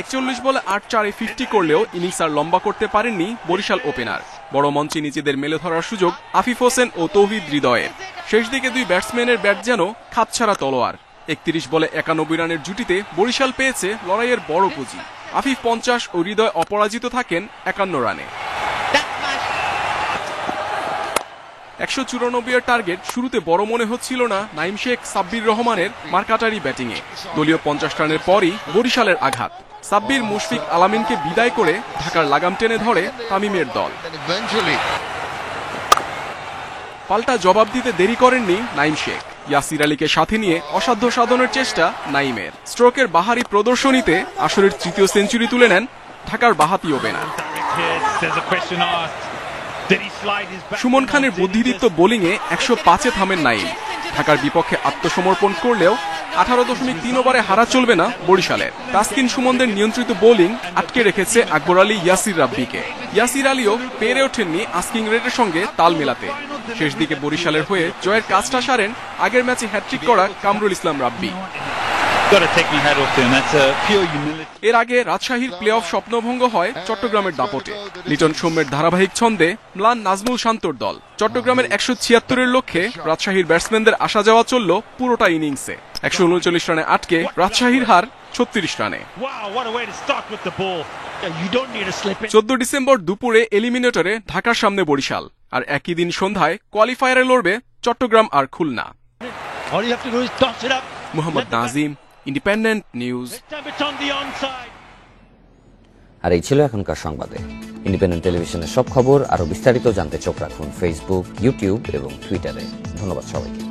41 বলে 8-4 50 করলেও ইনিংস আর লম্বা করতে পারেননি বরিশাল ওপেনার। বড় মঞ্চে নিজেদের মেলে ধরার সুযোগ আফিফ হোসেন ও তৌহিদ হৃদয়ের। শেষ দিকে দুই ব্যাটসম্যানের ব্যাট যেন খাপছাড়া তলোয়ার। 31 বলে 91 রানের জুটিতে বরিশাল পেয়েছে লড়াইয়ের বড় পুঁজি। আফিফ 50 ও হৃদয় অপরাজিত থাকেন 51 রানে। 194 এর টার্গেট শুরুতে বড় মনে হচ্ছিল না নাইম শেখ সাব্বির রহমানের মারকাটারি ব্যাটিংয়ে। দলীয় 50 রানের পরই বরিশালের আঘাত। সাব্বির মুশফিক আলামিনকে বিদায় করে ঢাকার লাগাম টেনে ধরে তামিমের দল। পাল্টা জবাব দিতে দেরি করেননি নাইম শেখ। ইয়াসির আলীকে সাথে নিয়ে অসাধ্য সাধনের চেষ্টা নাইমের। স্ট্রোকের বাহারি প্রদর্শনীতে আসরের তৃতীয় সেঞ্চুরি তুলে নেন ঢাকার বাহাতি ওপেনার। সুমন খানের বুদ্ধিদীপ্ত বোলিংয়ে 105-এ থামেন নাইম। ঢাকার বিপক্ষে আত্মসমর্পণ করলেও 18.3 ওভারে হারা চলবে না বরিশালের। তাসকিন সুমনদের নিয়ন্ত্রিত বোলিং আটকে রেখেছে আকবর আলী ইয়াসির রাব্বিকে। ইয়াসির আলীও পেরে ওঠেননি আস্কিং রেটের সঙ্গে তাল মেলাতে। শেষ দিকে বরিশালের হয়ে জয়ের কাজটা সারেন আগের ম্যাচে হ্যাট্রিক করা কামরুল ইসলাম রাব্বি। এর আগে রাজশাহীর প্লে অফ স্বপ্নভঙ্গ হয় চট্টগ্রামের দাপটে। লিটন সৌম্যের ধারাবাহিক ছন্দে ম্লান নাজমুল শান্তর দল। চট্টগ্রামের 176-এর লক্ষ্যে রাজশাহীর ব্যাটসম্যানদের আসা যাওয়া চলল পুরোটা ইনিংসে। 139 রানে আটকে রাজশাহীর হার 36 রানে। 14 ডিসেম্বর দুপুরে এলিমিনেটরে ঢাকার সামনে বরিশাল। আর একই দিন সন্ধ্যায় কোয়ালিফায়ারে লড়বে চট্টগ্রাম আর খুলনা। Mohammad Nazim, independent news. আর এই ছিল এখনকার সংবাদে। ইন্ডিপেন্ডেন্ট টেলিভিশনের সব খবর আরো বিস্তারিত জানতে চোখ রাখুন ফেসবুক, ইউটিউব এবং টুইটারে। ধন্যবাদ সবাইকে।